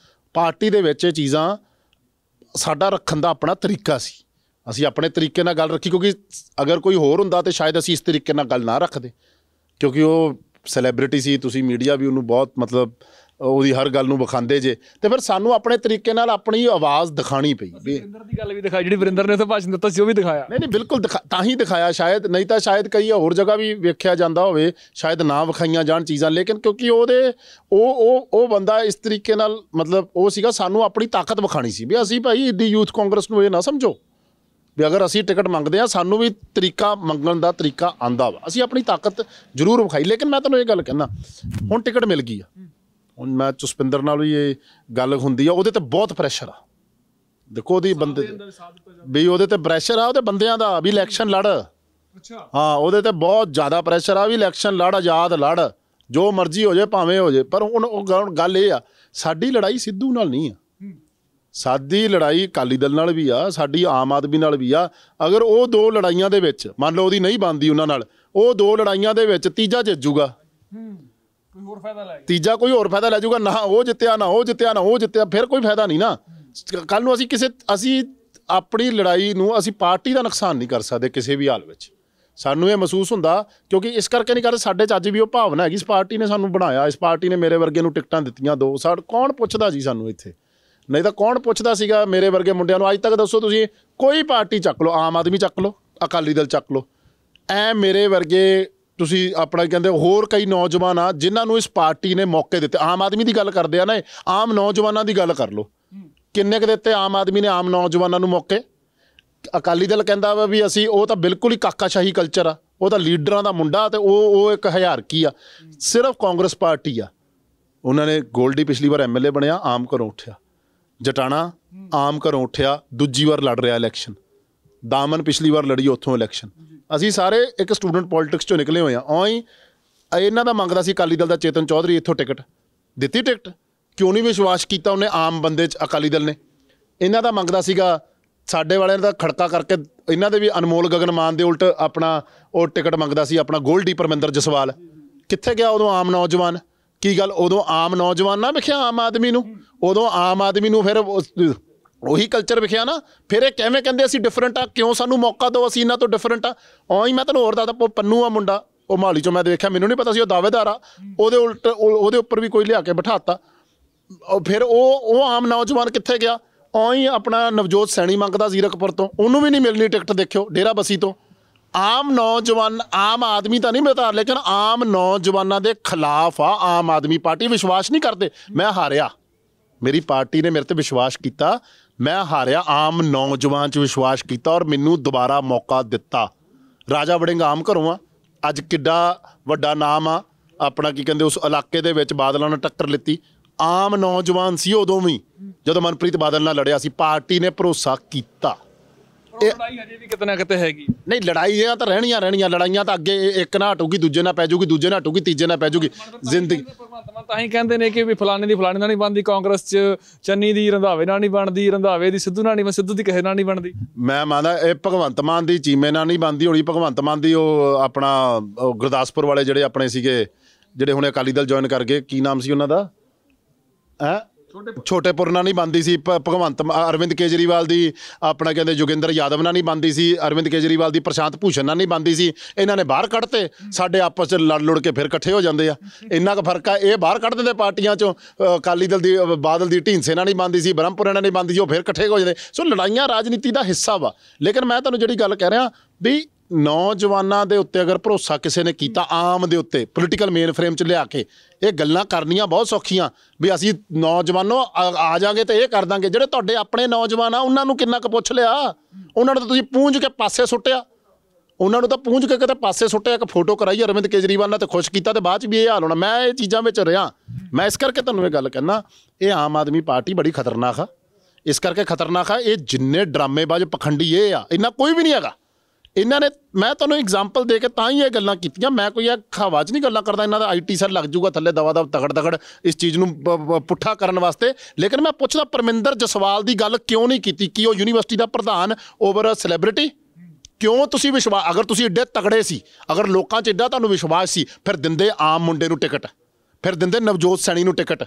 ਪਾਰਟੀ ਦੇ ਵਿੱਚ ਇਹ ਚੀਜ਼ਾਂ ਸਾਡਾ ਰੱਖਣ ਦਾ ਆਪਣਾ ਤਰੀਕਾ ਸੀ, ਅਸੀਂ ਆਪਣੇ ਤਰੀਕੇ ਨਾਲ ਗੱਲ ਰੱਖੀ, ਕਿਉਂਕਿ ਅਗਰ ਕੋਈ ਹੋਰ ਹੁੰਦਾ ਤਾਂ ਸ਼ਾਇਦ ਅਸੀਂ ਇਸ ਤਰੀਕੇ ਨਾਲ ਗੱਲ ਨਾ ਰੱਖਦੇ, ਕਿਉਂਕਿ ਉਹ ਸੈਲੈਬ੍ਰਿਟੀ ਸੀ, ਤੁਸੀਂ ਮੀਡੀਆ ਵੀ ਉਹਨੂੰ ਬਹੁਤ ਮਤਲਬ ਉਹਦੀ ਹਰ ਗੱਲ ਨੂੰ ਵਿਖਾਉਂਦੇ ਜੇ, ਤੇ ਫਿਰ ਸਾਨੂੰ ਆਪਣੇ ਤਰੀਕੇ ਨਾਲ ਆਪਣੀ ਆਵਾਜ਼ ਦਿਖਾਣੀ ਪਈ। ਵਰਿੰਦਰ ਦੀ ਗੱਲ ਵੀ ਦਿਖਾਈ, ਜਿਹੜੀ ਵਰਿੰਦਰ ਨੇ ਉੱਥੇ ਭਾਸ਼ਣ ਦਿੱਤਾ ਸੀ ਉਹ ਵੀ ਦਿਖਾਇਆ। ਨਹੀਂ ਬਿਲਕੁਲ ਤਾਂ ਹੀ ਦਿਖਾਇਆ ਸ਼ਾਇਦ, ਨਹੀਂ ਤਾਂ ਸ਼ਾਇਦ ਕਈ ਹੋਰ ਜਗ੍ਹਾ ਵੀ ਵੇਖਿਆ ਜਾਂਦਾ ਹੋਵੇ, ਸ਼ਾਇਦ ਨਾ ਵਿਖਾਈਆਂ ਜਾਣ ਚੀਜ਼ਾਂ। ਲੇਕਿਨ ਕਿਉਂਕਿ ਉਹ ਬੰਦਾ ਇਸ ਤਰੀਕੇ ਨਾਲ ਮਤਲਬ ਉਹ ਸੀਗਾ, ਸਾਨੂੰ ਆਪਣੀ ਤਾਕਤ ਵਿਖਾਣੀ ਸੀ ਵੀ ਅਸੀਂ ਭਾਈ ਇੱਡੀ ਯੂਥ ਕਾਂਗਰਸ ਨੂੰ ਇਹ ਨਾ ਸਮਝੋ ਵੀ ਅਗਰ ਅਸੀਂ ਟਿਕਟ ਮੰਗਦੇ ਹਾਂ ਸਾਨੂੰ ਵੀ ਤਰੀਕਾ ਮੰਗਣ ਦਾ ਤਰੀਕਾ ਆਉਂਦਾ ਵਾ, ਅਸੀਂ ਆਪਣੀ ਤਾਕਤ ਜ਼ਰੂਰ ਵਿਖਾਈ। ਲੇਕਿਨ ਮੈਂ ਤੁਹਾਨੂੰ ਇਹ ਗੱਲ ਕਹਿੰਦਾ, ਹੁਣ ਟਿਕਟ ਮਿਲ ਗਈ ਆ, ਹੁਣ ਮੈਂ ਜਸਪਿੰਦਰ ਨਾਲ ਵੀ ਇਹ ਗੱਲ ਹੁੰਦੀ ਆ, ਉਹਦੇ ਤੇ ਬਹੁਤ ਪ੍ਰੈਸ਼ਰ ਆ। ਦੇਖੋ ਉਹਦੀ ਬੰਦੇ ਵੀ ਉਹਦੇ ਤੇ ਪ੍ਰੈਸ਼ਰ ਆ, ਉਹਦੇ ਬੰਦਿਆਂ ਦਾ ਵੀ ਇਲੈਕਸ਼ਨ ਲੜ। ਹਾਂ ਉਹਦੇ ਤੇ ਬਹੁਤ ਜ਼ਿਆਦਾ ਪ੍ਰੈਸ਼ਰ ਆ ਵੀ ਇਲੈਕਸ਼ਨ ਲੜ, ਆਜ਼ਾਦ ਲੜ, ਜੋ ਮਰਜ਼ੀ ਹੋ ਜਾਏ ਭਾਵੇਂ ਹੋ ਜਾਏ। ਪਰ ਹੁਣ ਉਹ ਗੱਲ ਇਹ ਆ, ਸਾਡੀ ਲੜਾਈ ਸਿੱਧੂ ਨਾਲ ਨਹੀਂ ਆ, ਸਾਡੀ ਲੜਾਈ ਅਕਾਲੀ ਦਲ ਨਾਲ ਵੀ ਆ, ਸਾਡੀ ਆਮ ਆਦਮੀ ਨਾਲ ਵੀ ਆ। ਅਗਰ ਉਹ ਦੋ ਲੜਾਈਆਂ ਦੇ ਵਿੱਚ ਮੰਨ ਲਓ ਉਹਦੀ ਨਹੀਂ ਬਣਦੀ ਉਹਨਾਂ ਨਾਲ, ਉਹ ਦੋ ਲੜਾਈਆਂ ਦੇ ਵਿੱਚ ਤੀਜਾ ਜਿੱਤ ਜੂਗਾ, ਤੀਜਾ ਕੋਈ ਹੋਰ ਫਾਇਦਾ ਲੈ ਜਾਊਗਾ। ਨਾ ਉਹ ਜਿੱਤਿਆ, ਨਾ ਉਹ ਜਿੱਤਿਆ, ਨਾ ਉਹ ਜਿੱਤਿਆ, ਫਿਰ ਕੋਈ ਫਾਇਦਾ ਨਹੀਂ ਨਾ। ਕੱਲ੍ਹ ਨੂੰ ਅਸੀਂ ਆਪਣੀ ਲੜਾਈ ਨੂੰ ਅਸੀਂ ਪਾਰਟੀ ਦਾ ਨੁਕਸਾਨ ਨਹੀਂ ਕਰ ਸਕਦੇ ਕਿਸੇ ਵੀ ਹਾਲ ਵਿੱਚ। ਸਾਨੂੰ ਇਹ ਮਹਿਸੂਸ ਹੁੰਦਾ, ਕਿਉਂਕਿ ਇਸ ਕਰਕੇ ਨਹੀਂ ਕਰਦੇ, ਸਾਡੇ 'ਚ ਅੱਜ ਵੀ ਉਹ ਭਾਵਨਾ ਹੈਗੀ, ਇਸ ਪਾਰਟੀ ਨੇ ਸਾਨੂੰ ਬਣਾਇਆ, ਇਸ ਪਾਰਟੀ ਨੇ ਮੇਰੇ ਵਰਗੇ ਨੂੰ ਟਿਕਟਾਂ ਦਿੱਤੀਆਂ ਦੋ। ਕੌਣ ਪੁੱਛਦਾ ਜੀ ਸਾਨੂੰ ਇੱਥੇ? ਨਹੀਂ ਤਾਂ ਕੌਣ ਪੁੱਛਦਾ ਸੀਗਾ ਮੇਰੇ ਵਰਗੇ ਮੁੰਡਿਆਂ ਨੂੰ? ਅੱਜ ਤੱਕ ਦੱਸੋ ਤੁਸੀਂ, ਕੋਈ ਪਾਰਟੀ ਚੱਕ ਲਓ, ਆਮ ਆਦਮੀ ਚੱਕ ਲਓ, ਅਕਾਲੀ ਦਲ ਚੱਕ ਲਓ, ਮੇਰੇ ਵਰਗੇ ਤੁਸੀਂ ਆਪਣਾ ਕਹਿੰਦੇ ਹੋਰ ਕਈ ਨੌਜਵਾਨ ਆ ਜਿਨ੍ਹਾਂ ਨੂੰ ਇਸ ਪਾਰਟੀ ਨੇ ਮੌਕੇ ਦਿੱਤੇ। ਆਮ ਆਦਮੀ ਦੀ ਗੱਲ ਕਰਦੇ ਆ ਨਾ, ਆਮ ਨੌਜਵਾਨਾਂ ਦੀ ਗੱਲ ਕਰ ਲਓ, ਕਿੰਨੇ ਕੁ ਦਿੱਤੇ ਆਮ ਆਦਮੀ ਨੇ ਆਮ ਨੌਜਵਾਨਾਂ ਨੂੰ ਮੌਕੇ? ਅਕਾਲੀ ਦਲ ਕਹਿੰਦਾ ਵਾ ਵੀ ਅਸੀਂ, ਉਹ ਤਾਂ ਬਿਲਕੁਲ ਹੀ ਕਾਕਾਸ਼ਾਹੀ ਕਲਚਰ ਆ, ਉਹ ਤਾਂ ਲੀਡਰਾਂ ਦਾ ਮੁੰਡਾ ਤੇ ਉਹ ਇੱਕ ਹਜ਼ਾਰਕੀ ਆ। ਸਿਰਫ ਕਾਂਗਰਸ ਪਾਰਟੀ ਆ, ਉਹਨਾਂ ਨੇ ਗੋਲਡੀ ਪਿਛਲੀ ਵਾਰ MLA ਬਣਿਆ, ਆਮ ਘਰੋਂ ਉੱਠਿਆ। ਜਟਾਣਾ ਆਮ ਘਰੋਂ ਉੱਠਿਆ, ਦੂਜੀ ਵਾਰ ਲੜ ਰਿਹਾ ਇਲੈਕਸ਼ਨ। ਦਾਮਨ ਪਿਛਲੀ ਵਾਰ ਲੜੀ, ਉੱਥੋਂ ਇਲੈਕਸ਼ਨ। ਅਸੀਂ ਸਾਰੇ ਇੱਕ ਸਟੂਡੈਂਟ ਪੋਲੀਟਿਕਸ 'ਚੋਂ ਨਿਕਲੇ ਹੋਏ ਹਾਂ। ਹੀ ਇਹਨਾਂ ਦਾ ਮੰਗਦਾ ਸੀ ਅਕਾਲੀ ਦਲ ਦਾ ਚੇਤਨ ਚੌਧਰੀ, ਇੱਥੋਂ ਟਿਕਟ ਦਿੱਤੀ। ਟਿਕਟ ਕਿਉਂ ਨਹੀਂ ਵਿਸ਼ਵਾਸ ਕੀਤਾ ਉਹਨੇ ਆਮ ਬੰਦੇ 'ਚ ਅਕਾਲੀ ਦਲ ਨੇ? ਇਹਨਾਂ ਦਾ ਮੰਗਦਾ ਸੀਗਾ, ਸਾਡੇ ਵਾਲਿਆਂ ਦਾ ਖੜਕਾ ਕਰਕੇ ਇਹਨਾਂ ਦੇ ਵੀ ਅਨਮੋਲ ਗਗਨ ਮਾਨ ਦੇ ਉਲਟ ਆਪਣਾ ਉਹ ਟਿਕਟ ਮੰਗਦਾ ਸੀ ਆਪਣਾ ਗੋਲਡੀ ਪਰਮਿੰਦਰ ਜਸਵਾਲ। ਕਿੱਥੇ ਗਿਆ ਉਦੋਂ ਆਮ ਨੌਜਵਾਨ? ਕੀ ਗੱਲ ਉਦੋਂ ਆਮ ਨੌਜਵਾਨ ਨਾ ਵਿਖਿਆ ਆਮ ਆਦਮੀ ਨੂੰ? ਉਦੋਂ ਆਮ ਆਦਮੀ ਨੂੰ ਫਿਰ ਉਹੀ ਕਲਚਰ ਵਿਖਿਆ ਨਾ। ਫਿਰ ਇਹ ਕਿਵੇਂ ਕਹਿੰਦੇ ਅਸੀਂ ਡਿਫਰੈਂਟ ਆ, ਕਿਉਂ ਸਾਨੂੰ ਮੌਕਾ ਦਿਓ, ਅਸੀਂ ਇਹਨਾਂ ਤੋਂ ਡਿਫਰੈਂਟ ਆ। ਹੀ ਮੈਂ ਤੁਹਾਨੂੰ ਹੋਰ ਦੱਸਦਾ, ਪੰਨੂ ਆ ਮੁੰਡਾ, ਉਹ ਮੋਹਾਲੀ 'ਚੋਂ ਮੈਂ ਦੇਖਿਆ, ਮੈਨੂੰ ਨਹੀਂ ਪਤਾ ਸੀ ਉਹ ਦਾਅਵੇਦਾਰ ਆ, ਉਹਦੇ ਉਲਟ ਉਹਦੇ ਉੱਪਰ ਵੀ ਕੋਈ ਲਿਆ ਕੇ ਬਿਠਾਤਾ। ਫਿਰ ਉਹ ਆਮ ਨੌਜਵਾਨ ਕਿੱਥੇ ਗਿਆ? ਉਹੀ ਆਪਣਾ ਨਵਜੋਤ ਸੈਣੀ ਮੰਗਦਾ ਜ਼ੀਰਕਪੁਰ ਤੋਂ, ਉਹਨੂੰ ਵੀ ਨਹੀਂ ਮਿਲਣੀ ਟਿਕਟ। ਦੇਖਿਓ ਡੇਰਾ ਬਸੀ ਤੋਂ ਆਮ ਨੌਜਵਾਨ, ਆਮ ਆਦਮੀ ਤਾਂ ਨਹੀਂ ਮਿਲਦਾ, ਲੇਕਿਨ ਆਮ ਨੌਜਵਾਨਾਂ ਦੇ ਖਿਲਾਫ ਆ ਆਮ ਆਦਮੀ ਪਾਰਟੀ। ਵਿਸ਼ਵਾਸ ਨਹੀਂ ਕਰਦੇ, ਮੈਂ ਹਾਰਿਆ, ਮੇਰੀ ਪਾਰਟੀ ਨੇ ਮੇਰੇ ਤੇ ਵਿਸ਼ਵਾਸ ਕੀਤਾ, ਮੈਂ ਹਾਰਿਆ, ਆਮ ਨੌਜਵਾਨ 'ਚ ਵਿਸ਼ਵਾਸ ਕੀਤਾ ਔਰ ਮੈਨੂੰ ਦੁਬਾਰਾ ਮੌਕਾ ਦਿੱਤਾ। ਰਾਜਾ ਵੜਿੰਗ ਆਮ ਘਰੋਂ ਆ, ਅੱਜ ਕਿੱਡਾ ਵੱਡਾ ਨਾਮ ਆ ਆਪਣਾ, ਕੀ ਕਹਿੰਦੇ ਉਸ ਇਲਾਕੇ ਦੇ ਵਿੱਚ ਬਾਦਲਾਂ ਨਾਲ ਟੱਕਰ ਲਿੱਤੀ। ਆਮ ਨੌਜਵਾਨ ਸੀ ਉਦੋਂ ਵੀ ਜਦੋਂ ਮਨਪ੍ਰੀਤ ਬਾਦਲ ਨਾਲ ਲੜਿਆ ਸੀ, ਪਾਰਟੀ ਨੇ ਭਰੋਸਾ ਕੀਤਾ। ਲੜਾਈ ਹਜੇ ਵੀ ਕਿਤੇ ਨਾ ਕਿਤੇ ਹੈਗੀ। ਨਹੀਂ, ਲੜਾਈਆਂ ਤਾਂ ਰਹਿਣੀਆਂ, ਲੜਾਈਆਂ ਤਾਂ ਅੱਗੇ ਇੱਕ ਨਾ ਹਟੂਗੀ, ਦੂਜੇ ਨਾਲ ਪੈ ਜਾਊਗੀ, ਦੂਜੇ ਨਾਲ ਹਟੂਗੀ, ਤੀਜੇ ਨਾਲ ਪੈ ਜਾਊਗੀ ਜ਼ਿੰਦਗੀ। ਤਾਂ ਹੀ ਕਹਿੰਦੇ ਨੇ ਕਿ ਵੀ ਫਲਾਣੇ ਦੀ ਫਲਾਣੇ ਨਾਲ ਨਹੀਂ ਬਣਦੀ ਕਾਂਗਰਸ 'ਚ, ਚੰਨੀ ਦੀ ਰੰਧਾਵੇ ਨਾਲ ਨਹੀਂ ਬਣਦੀ, ਰੰਧਾਵੇ ਦੀ ਸਿੱਧੂ ਨਾਲ ਨਹੀਂ, ਸਿੱਧੂ ਦੀ ਕਿਸੇ ਨਾਲ ਨਹੀਂ ਬਣਦੀ। ਮੈਂ ਮੰਨਦਾ ਇਹ ਭਗਵੰਤ ਮਾਨ ਦੀ ਚੀਮੇ ਨਾਲ ਨਹੀਂ ਬਣਦੀ ਹੋਣੀ, ਭਗਵੰਤ ਮਾਨ ਦੀ ਉਹ ਆਪਣਾ ਗੁਰਦਾਸਪੁਰ ਵਾਲੇ ਜਿਹੜੇ ਆਪਣੇ ਸੀਗੇ, ਜਿਹੜੇ ਹੁਣ ਅਕਾਲੀ ਦਲ ਜੁਆਇਨ ਕਰ ਗਏ, ਕੀ ਨਾਮ ਸੀ ਉਹਨਾਂ ਦਾ, ਛੋਟੇਪੁਰ ਨਾਲ ਨਹੀਂ ਬਣਦੀ ਸੀ। ਭਗਵੰਤ ਅਰਵਿੰਦ ਕੇਜਰੀਵਾਲ ਦੀ ਆਪਣਾ ਕਹਿੰਦੇ ਜੋਗਿੰਦਰ ਯਾਦਵ ਨਾਲ ਨਹੀਂ ਬਣਦੀ ਸੀ, ਅਰਵਿੰਦ ਕੇਜਰੀਵਾਲ ਦੀ ਪ੍ਰਸ਼ਾਂਤ ਭੂਸ਼ਣ ਨਾਲ ਨਹੀਂ ਬਣਦੀ ਸੀ। ਇਹਨਾਂ ਨੇ ਬਾਹਰ ਕੱਢਤੇ, ਸਾਡੇ ਆਪਸ 'ਚ ਲੜ ਲੁੜ ਕੇ ਫਿਰ ਇਕੱਠੇ ਹੋ ਜਾਂਦੇ ਆ। ਇੰਨਾ ਕੁ ਫਰਕ ਆ, ਇਹ ਬਾਹਰ ਕੱਢ ਦਿੰਦੇ ਪਾਰਟੀਆਂ 'ਚੋਂ। ਅਕਾਲੀ ਦਲ ਦੀ ਬਾਦਲ ਦੀ ਢੀਂਡਸੇ ਨਾਲ ਨਹੀਂ ਬਣਦੀ ਸੀ, ਬ੍ਰਹਮਪੁਰ ਨਾਲ ਨਹੀਂ ਬਣਦੀ ਸੀ, ਉਹ ਫਿਰ ਇਕੱਠੇ ਹੋ ਜਾਂਦੇ। ਸੋ ਲੜਾਈਆਂ ਰਾਜਨੀਤੀ ਦਾ ਹਿੱਸਾ ਵਾ। ਲੇਕਿਨ ਮੈਂ ਤੁਹਾਨੂੰ ਜਿਹੜੀ ਗੱਲ ਕਹਿ ਰਿਹਾ ਵੀ ਨੌਜਵਾਨਾਂ ਦੇ ਉੱਤੇ ਅਗਰ ਭਰੋਸਾ ਕਿਸੇ ਨੇ ਕੀਤਾ, ਆਮ ਦੇ ਉੱਤੇ ਪੋਲੀਟੀਕਲ ਮੇਨ ਫਰੇਮ 'ਚ ਲਿਆ ਕੇ, ਇਹ ਗੱਲਾਂ ਕਰਨੀਆਂ ਬਹੁਤ ਸੌਖੀਆਂ ਵੀ ਅਸੀਂ ਨੌਜਵਾਨੋਂ ਆ ਜਾਵਾਂਗੇ ਤੇ ਇਹ ਕਰ ਦਾਂਗੇ। ਜਿਹੜੇ ਤੁਹਾਡੇ ਆਪਣੇ ਨੌਜਵਾਨ ਆ ਉਹਨਾਂ ਨੂੰ ਕਿੰਨਾ ਕੁ ਪੁੱਛ ਲਿਆ? ਉਹਨਾਂ ਨੂੰ ਤਾਂ ਤੁਸੀਂ ਪੂੰਝ ਕੇ ਪਾਸੇ ਸੁੱਟਿਆ, ਉਹਨਾਂ ਨੂੰ ਤਾਂ ਪੂੰਝ ਕੇ ਕਿਤੇ ਪਾਸੇ ਸੁੱਟਿਆ। ਇੱਕ ਫੋਟੋ ਕਰਾਈ ਅਰਵਿੰਦ ਕੇਜਰੀਵਾਲ ਨਾਲ ਤੇ ਖੁਸ਼ ਕੀਤਾ ਤੇ ਬਾਅਦ 'ਚ ਵੀ ਇਹ ਹਾਲ ਹੋਣਾ। ਮੈਂ ਇਹ ਚੀਜ਼ਾਂ ਵਿੱਚ ਰਿਹਾ, ਮੈਂ ਇਸ ਕਰਕੇ ਤੁਹਾਨੂੰ ਇਹ ਗੱਲ ਕਹਿੰਦਾ, ਇਹ ਆਮ ਆਦਮੀ ਪਾਰਟੀ ਬੜੀ ਖਤਰਨਾਕ ਆ। ਇਸ ਕਰਕੇ ਖਤਰਨਾਕ ਆ, ਇਹ ਜਿੰਨੇ ਡਰਾਮੇਬਾਜ਼ ਪਖੰਡੀ ਇਹ ਆ, ਇੰਨਾ ਕੋਈ ਵੀ ਨਹੀਂ ਹੈਗਾ। ਇਹਨਾਂ ਨੇ, ਮੈਂ ਤੁਹਾਨੂੰ ਐਗਜ਼ਾਮਪਲ ਦੇ ਕੇ ਤਾਂ ਹੀ ਇਹ ਗੱਲਾਂ ਕੀਤੀਆਂ। ਮੈਂ ਕੋਈ ਹਵਾ 'ਚ ਨਹੀਂ ਗੱਲਾਂ ਕਰਦਾ, ਇਹਨਾਂ ਦਾ IT ਸੈੱਲ ਲੱਗ ਜੂਗਾ ਥੱਲੇ ਦਵਾ ਦਵ ਤਗੜ ਇਸ ਚੀਜ਼ ਨੂੰ ਪੁੱਠਾ ਕਰਨ ਵਾਸਤੇ। ਲੇਕਿਨ ਮੈਂ ਪੁੱਛਦਾ, ਪਰਮਿੰਦਰ ਜਸਵਾਲ ਦੀ ਗੱਲ ਕਿਉਂ ਨਹੀਂ ਕੀਤੀ? ਕੀ ਉਹ ਯੂਨੀਵਰਸਿਟੀ ਦਾ ਪ੍ਰਧਾਨ ਓਵਰ ਸੈਲੀਬ੍ਰਿਟੀ? ਕਿਉਂ ਤੁਸੀਂ ਵਿਸ਼ਵਾਸ, ਅਗਰ ਤੁਸੀਂ ਏਡੇ ਤਗੜੇ ਸੀ, ਅਗਰ ਲੋਕਾਂ 'ਚ ਏਡਾ ਤੁਹਾਨੂੰ ਵਿਸ਼ਵਾਸ ਸੀ, ਫਿਰ ਦਿੰਦੇ ਆਮ ਮੁੰਡੇ ਨੂੰ ਟਿਕਟ, ਫਿਰ ਦਿੰਦੇ ਨਵਜੋਤ ਸੈਣੀ ਨੂੰ ਟਿਕਟ,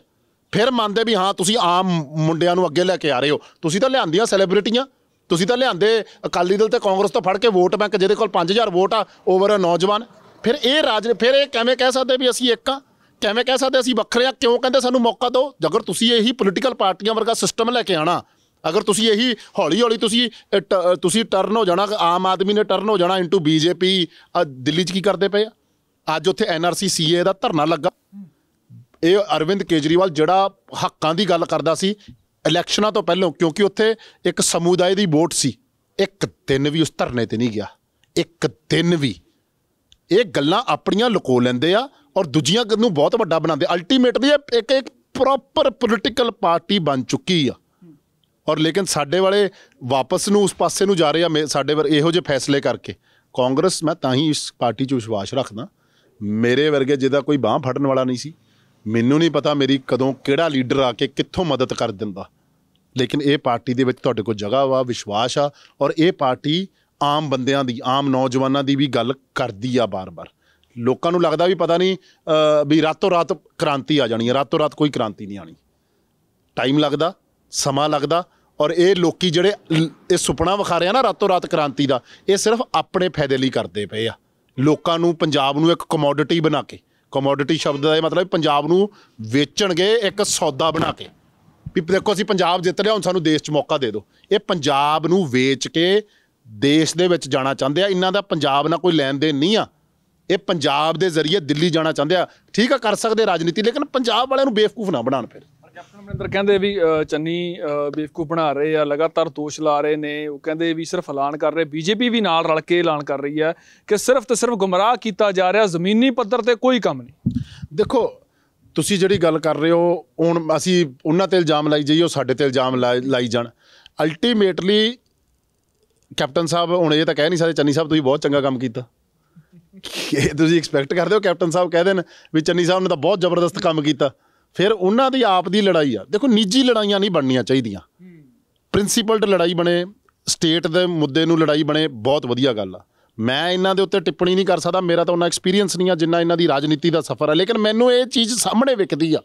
ਫਿਰ ਮੰਨਦੇ ਵੀ ਹਾਂ ਤੁਸੀਂ ਆਮ ਮੁੰਡਿਆਂ ਨੂੰ ਅੱਗੇ ਲੈ ਕੇ ਆ ਰਹੇ ਹੋ। ਤੁਸੀਂ ਤਾਂ ਲਿਆਂਦੀਆਂ ਸੈਲੀਬ੍ਰਿਟੀਆਂ, ਤੁਸੀਂ ਤਾਂ ਲਿਆਂਦੇ ਅਕਾਲੀ ਦਲ ਤੇ ਕਾਂਗਰਸ ਤੋਂ ਫੜ ਕੇ ਵੋਟ ਬੈਂਕ, ਜਿਹਦੇ ਕੋਲ 5000 ਵੋਟ ਆ ਓਵਰ ਨੌਜਵਾਨ। ਫਿਰ ਇਹ ਫਿਰ ਇਹ ਕਿਵੇਂ ਕਹਿ ਸਕਦੇ ਵੀ ਅਸੀਂ ਇੱਕ ਆ? ਕਿਵੇਂ ਕਹਿ ਸਕਦੇ ਅਸੀਂ ਵੱਖਰੇ ਆ? ਕਿਉਂ ਕਹਿੰਦੇ ਸਾਨੂੰ ਮੌਕਾ ਦਿਓ? ਅਗਰ ਤੁਸੀਂ ਇਹੀ ਪੋਲੀਟੀਕਲ ਪਾਰਟੀਆਂ ਵਰਗਾ ਸਿਸਟਮ ਲੈ ਕੇ ਆਉਣਾ, ਅਗਰ ਤੁਸੀਂ ਇਹੀ ਹੌਲੀ ਹੌਲੀ ਤੁਸੀਂ ਟਰਨ ਹੋ ਜਾਣਾ, ਆਮ ਆਦਮੀ ਨੇ ਟਰਨ ਹੋ ਜਾਣਾ ਇਨਟੂ BJP। ਦਿੱਲੀ 'ਚ ਕੀ ਕਰਦੇ ਪਏ ਆ? ਅੱਜ ਉੱਥੇ NRC CA ਦਾ ਧਰਨਾ ਲੱਗਾ। ਇਹ ਅਰਵਿੰਦ ਕੇਜਰੀਵਾਲ ਜਿਹੜਾ ਹੱਕਾਂ ਦੀ ਗੱਲ ਕਰਦਾ ਸੀ ਇਲੈਕਸ਼ਨਾਂ ਤੋਂ ਪਹਿਲਾਂ, ਕਿਉਂਕਿ ਉੱਥੇ ਇੱਕ ਸਮੁਦਾਇ ਦੀ ਵੋਟ ਸੀ, ਇੱਕ ਦਿਨ ਵੀ ਉਸ ਧਰਨੇ ਤੇ ਨਹੀਂ ਗਿਆ, ਇੱਕ ਦਿਨ ਵੀ। ਇਹ ਗੱਲਾਂ ਆਪਣੀਆਂ ਲੁਕੋ ਲੈਂਦੇ ਆ ਔਰ ਦੂਜੀਆਂ ਨੂੰ ਬਹੁਤ ਵੱਡਾ ਬਣਾਉਂਦੇ। ਅਲਟੀਮੇਟਲੀ ਇੱਕ ਪ੍ਰੋਪਰ ਪੋਲੀਟੀਕਲ ਪਾਰਟੀ ਬਣ ਚੁੱਕੀ ਆ। ਔਰ ਲੇਕਿਨ ਸਾਡੇ ਵਾਲੇ ਵਾਪਸ ਨੂੰ ਉਸ ਪਾਸੇ ਨੂੰ ਜਾ ਰਹੇ ਆ, ਸਾਡੇ ਇਹੋ ਜਿਹੇ ਫੈਸਲੇ ਕਰਕੇ। ਕਾਂਗਰਸ, ਮੈਂ ਤਾਂ ਹੀ ਇਸ ਪਾਰਟੀ 'ਚ ਵਿਸ਼ਵਾਸ ਰੱਖਦਾ। ਮੇਰੇ ਵਰਗੇ ਜਿਹਦਾ ਕੋਈ ਬਾਂਹ ਫੜਨ ਵਾਲਾ ਨਹੀਂ ਸੀ। ਮੈਨੂੰ ਨਹੀਂ ਪਤਾ ਮੇਰੀ ਕਦੋਂ ਕਿਹੜਾ ਲੀਡਰ ਆ ਕੇ ਕਿੱਥੋਂ ਮਦਦ ਕਰ ਦਿੰਦਾ, ਲੇਕਿਨ ਇਹ ਪਾਰਟੀ ਦੇ ਵਿੱਚ ਤੁਹਾਡੇ ਕੋਲ ਜਗ੍ਹਾ ਵਾ, ਵਿਸ਼ਵਾਸ ਆ। ਔਰ ਇਹ ਪਾਰਟੀ ਆਮ ਬੰਦਿਆਂ ਦੀ, ਆਮ ਨੌਜਵਾਨਾਂ ਦੀ ਵੀ ਗੱਲ ਕਰਦੀ ਆ ਬਾਰ-ਬਾਰ। ਲੋਕਾਂ ਨੂੰ ਲੱਗਦਾ ਵੀ ਪਤਾ ਨਹੀਂ ਵੀ ਰਾਤੋਂ ਰਾਤ ਕ੍ਰਾਂਤੀ ਆ ਜਾਣੀ ਹੈ। ਰਾਤੋਂ ਰਾਤ ਕੋਈ ਕ੍ਰਾਂਤੀ ਨਹੀਂ ਆਣੀ, ਟਾਈਮ ਲੱਗਦਾ, ਸਮਾਂ ਲੱਗਦਾ। ਔਰ ਇਹ ਲੋਕੀ ਜਿਹੜੇ ਇਹ ਸੁਪਨਾ ਵਿਖਾ ਰਹੇ ਆ ਨਾ ਰਾਤੋਂ ਰਾਤ ਕ੍ਰਾਂਤੀ ਦਾ, ਇਹ ਸਿਰਫ ਆਪਣੇ ਫਾਇਦੇ ਲਈ ਕਰਦੇ ਪਏ ਆ। ਲੋਕਾਂ ਨੂੰ, ਪੰਜਾਬ ਨੂੰ ਇੱਕ ਕਮੋਡਿਟੀ ਬਣਾ ਕੇ, ਕਮੋਡਿਟੀ ਸ਼ਬਦ ਦਾ ਇਹ ਮਤਲਬ ਪੰਜਾਬ ਨੂੰ ਵੇਚਣਗੇ ਇੱਕ ਸੌਦਾ ਬਣਾ ਕੇ, ਵੀ ਦੇਖੋ ਅਸੀਂ ਪੰਜਾਬ ਜਿੱਤ ਲਿਆ, ਹੁਣ ਸਾਨੂੰ ਦੇਸ਼ 'ਚ ਮੌਕਾ ਦੇ ਦਿਓ। ਇਹ ਪੰਜਾਬ ਨੂੰ ਵੇਚ ਕੇ ਦੇਸ਼ ਦੇ ਵਿੱਚ ਜਾਣਾ ਚਾਹੁੰਦੇ ਆ। ਇਹਨਾਂ ਦਾ ਪੰਜਾਬ ਨਾਲ ਕੋਈ ਲੈਣ ਦੇਣ ਨਹੀਂ ਆ। ਇਹ ਪੰਜਾਬ ਦੇ ਜ਼ਰੀਏ ਦਿੱਲੀ ਜਾਣਾ ਚਾਹੁੰਦੇ ਆ। ਠੀਕ ਆ, ਕਰ ਸਕਦੇ ਰਾਜਨੀਤੀ, ਲੇਕਿਨ ਪੰਜਾਬ ਵਾਲਿਆਂ ਨੂੰ ਬੇਵਕੂਫ ਨਾ ਬਣਾਉਣ। ਫਿਰ ਕੈਪਟਨ ਅਮਰਿੰਦਰ ਕਹਿੰਦੇ ਵੀ ਚੰਨੀ ਬੇਵਕੂਫ ਬਣਾ ਰਹੇ ਆ, ਲਗਾਤਾਰ ਦੋਸ਼ ਲਾ ਰਹੇ ਨੇ। ਉਹ ਕਹਿੰਦੇ ਵੀ ਸਿਰਫ ਐਲਾਨ ਕਰ ਰਹੇ, BJP ਵੀ ਨਾਲ ਰਲ ਕੇ ਐਲਾਨ ਕਰ ਰਹੀ ਹੈ ਕਿ ਸਿਰਫ ਤੇ ਸਿਰਫ ਗੁੰਮਰਾਹ ਕੀਤਾ ਜਾ ਰਿਹਾ, ਜ਼ਮੀਨੀ ਪੱਧਰ ਤੇ ਕੋਈ ਕੰਮ ਨਹੀਂ। ਦੇਖੋ, ਤੁਸੀਂ ਜਿਹੜੀ ਗੱਲ ਕਰ ਰਹੇ ਹੋ, ਹੁਣ ਅਸੀਂ ਉਹਨਾਂ 'ਤੇ ਇਲਜ਼ਾਮ ਲਾਈ ਜਾਈਏ, ਉਹ ਸਾਡੇ 'ਤੇ ਇਲਜ਼ਾਮ ਲਾਈ ਜਾਣ। ਅਲਟੀਮੇਟਲੀ ਕੈਪਟਨ ਸਾਹਿਬ ਹੁਣ ਇਹ ਤਾਂ ਕਹਿ ਨਹੀਂ ਸਕਦੇ ਚੰਨੀ ਸਾਹਿਬ ਤੁਸੀਂ ਬਹੁਤ ਚੰਗਾ ਕੰਮ ਕੀਤਾ। ਤੁਸੀਂ ਐਕਸਪੈਕਟ ਕਰਦੇ ਹੋ ਕੈਪਟਨ ਸਾਹਿਬ ਕਹਿ ਦੇਣ ਵੀ ਚੰਨੀ ਸਾਹਿਬ ਨੇ ਤਾਂ ਬਹੁਤ ਜ਼ਬਰਦਸਤ ਕੰਮ ਕੀਤਾ? ਫਿਰ ਉਹਨਾਂ ਦੀ ਆਪ ਦੀ ਲੜਾਈ ਆ। ਦੇਖੋ, ਨਿੱਜੀ ਲੜਾਈਆਂ ਨਹੀਂ ਬਣਨੀਆਂ ਚਾਹੀਦੀਆਂ, ਪ੍ਰਿੰਸੀਪਲਡ ਲੜਾਈ ਬਣੇ, ਸਟੇਟ ਦੇ ਮੁੱਦੇ ਨੂੰ ਲੜਾਈ ਬਣੇ, ਬਹੁਤ ਵਧੀਆ ਗੱਲ ਆ। ਮੈਂ ਇਹਨਾਂ ਦੇ ਉੱਤੇ ਟਿੱਪਣੀ ਨਹੀਂ ਕਰ ਸਕਦਾ, ਮੇਰਾ ਤਾਂ ਉਹਨਾਂ ਐਕਸਪੀਰੀਅੰਸ ਨਹੀਂ ਆ ਜਿੰਨਾ ਇਹਨਾਂ ਦੀ ਰਾਜਨੀਤੀ ਦਾ ਸਫ਼ਰ ਹੈ। ਲੇਕਿਨ ਮੈਨੂੰ ਇਹ ਚੀਜ਼ ਸਾਹਮਣੇ ਵਿਖਦੀ ਆ,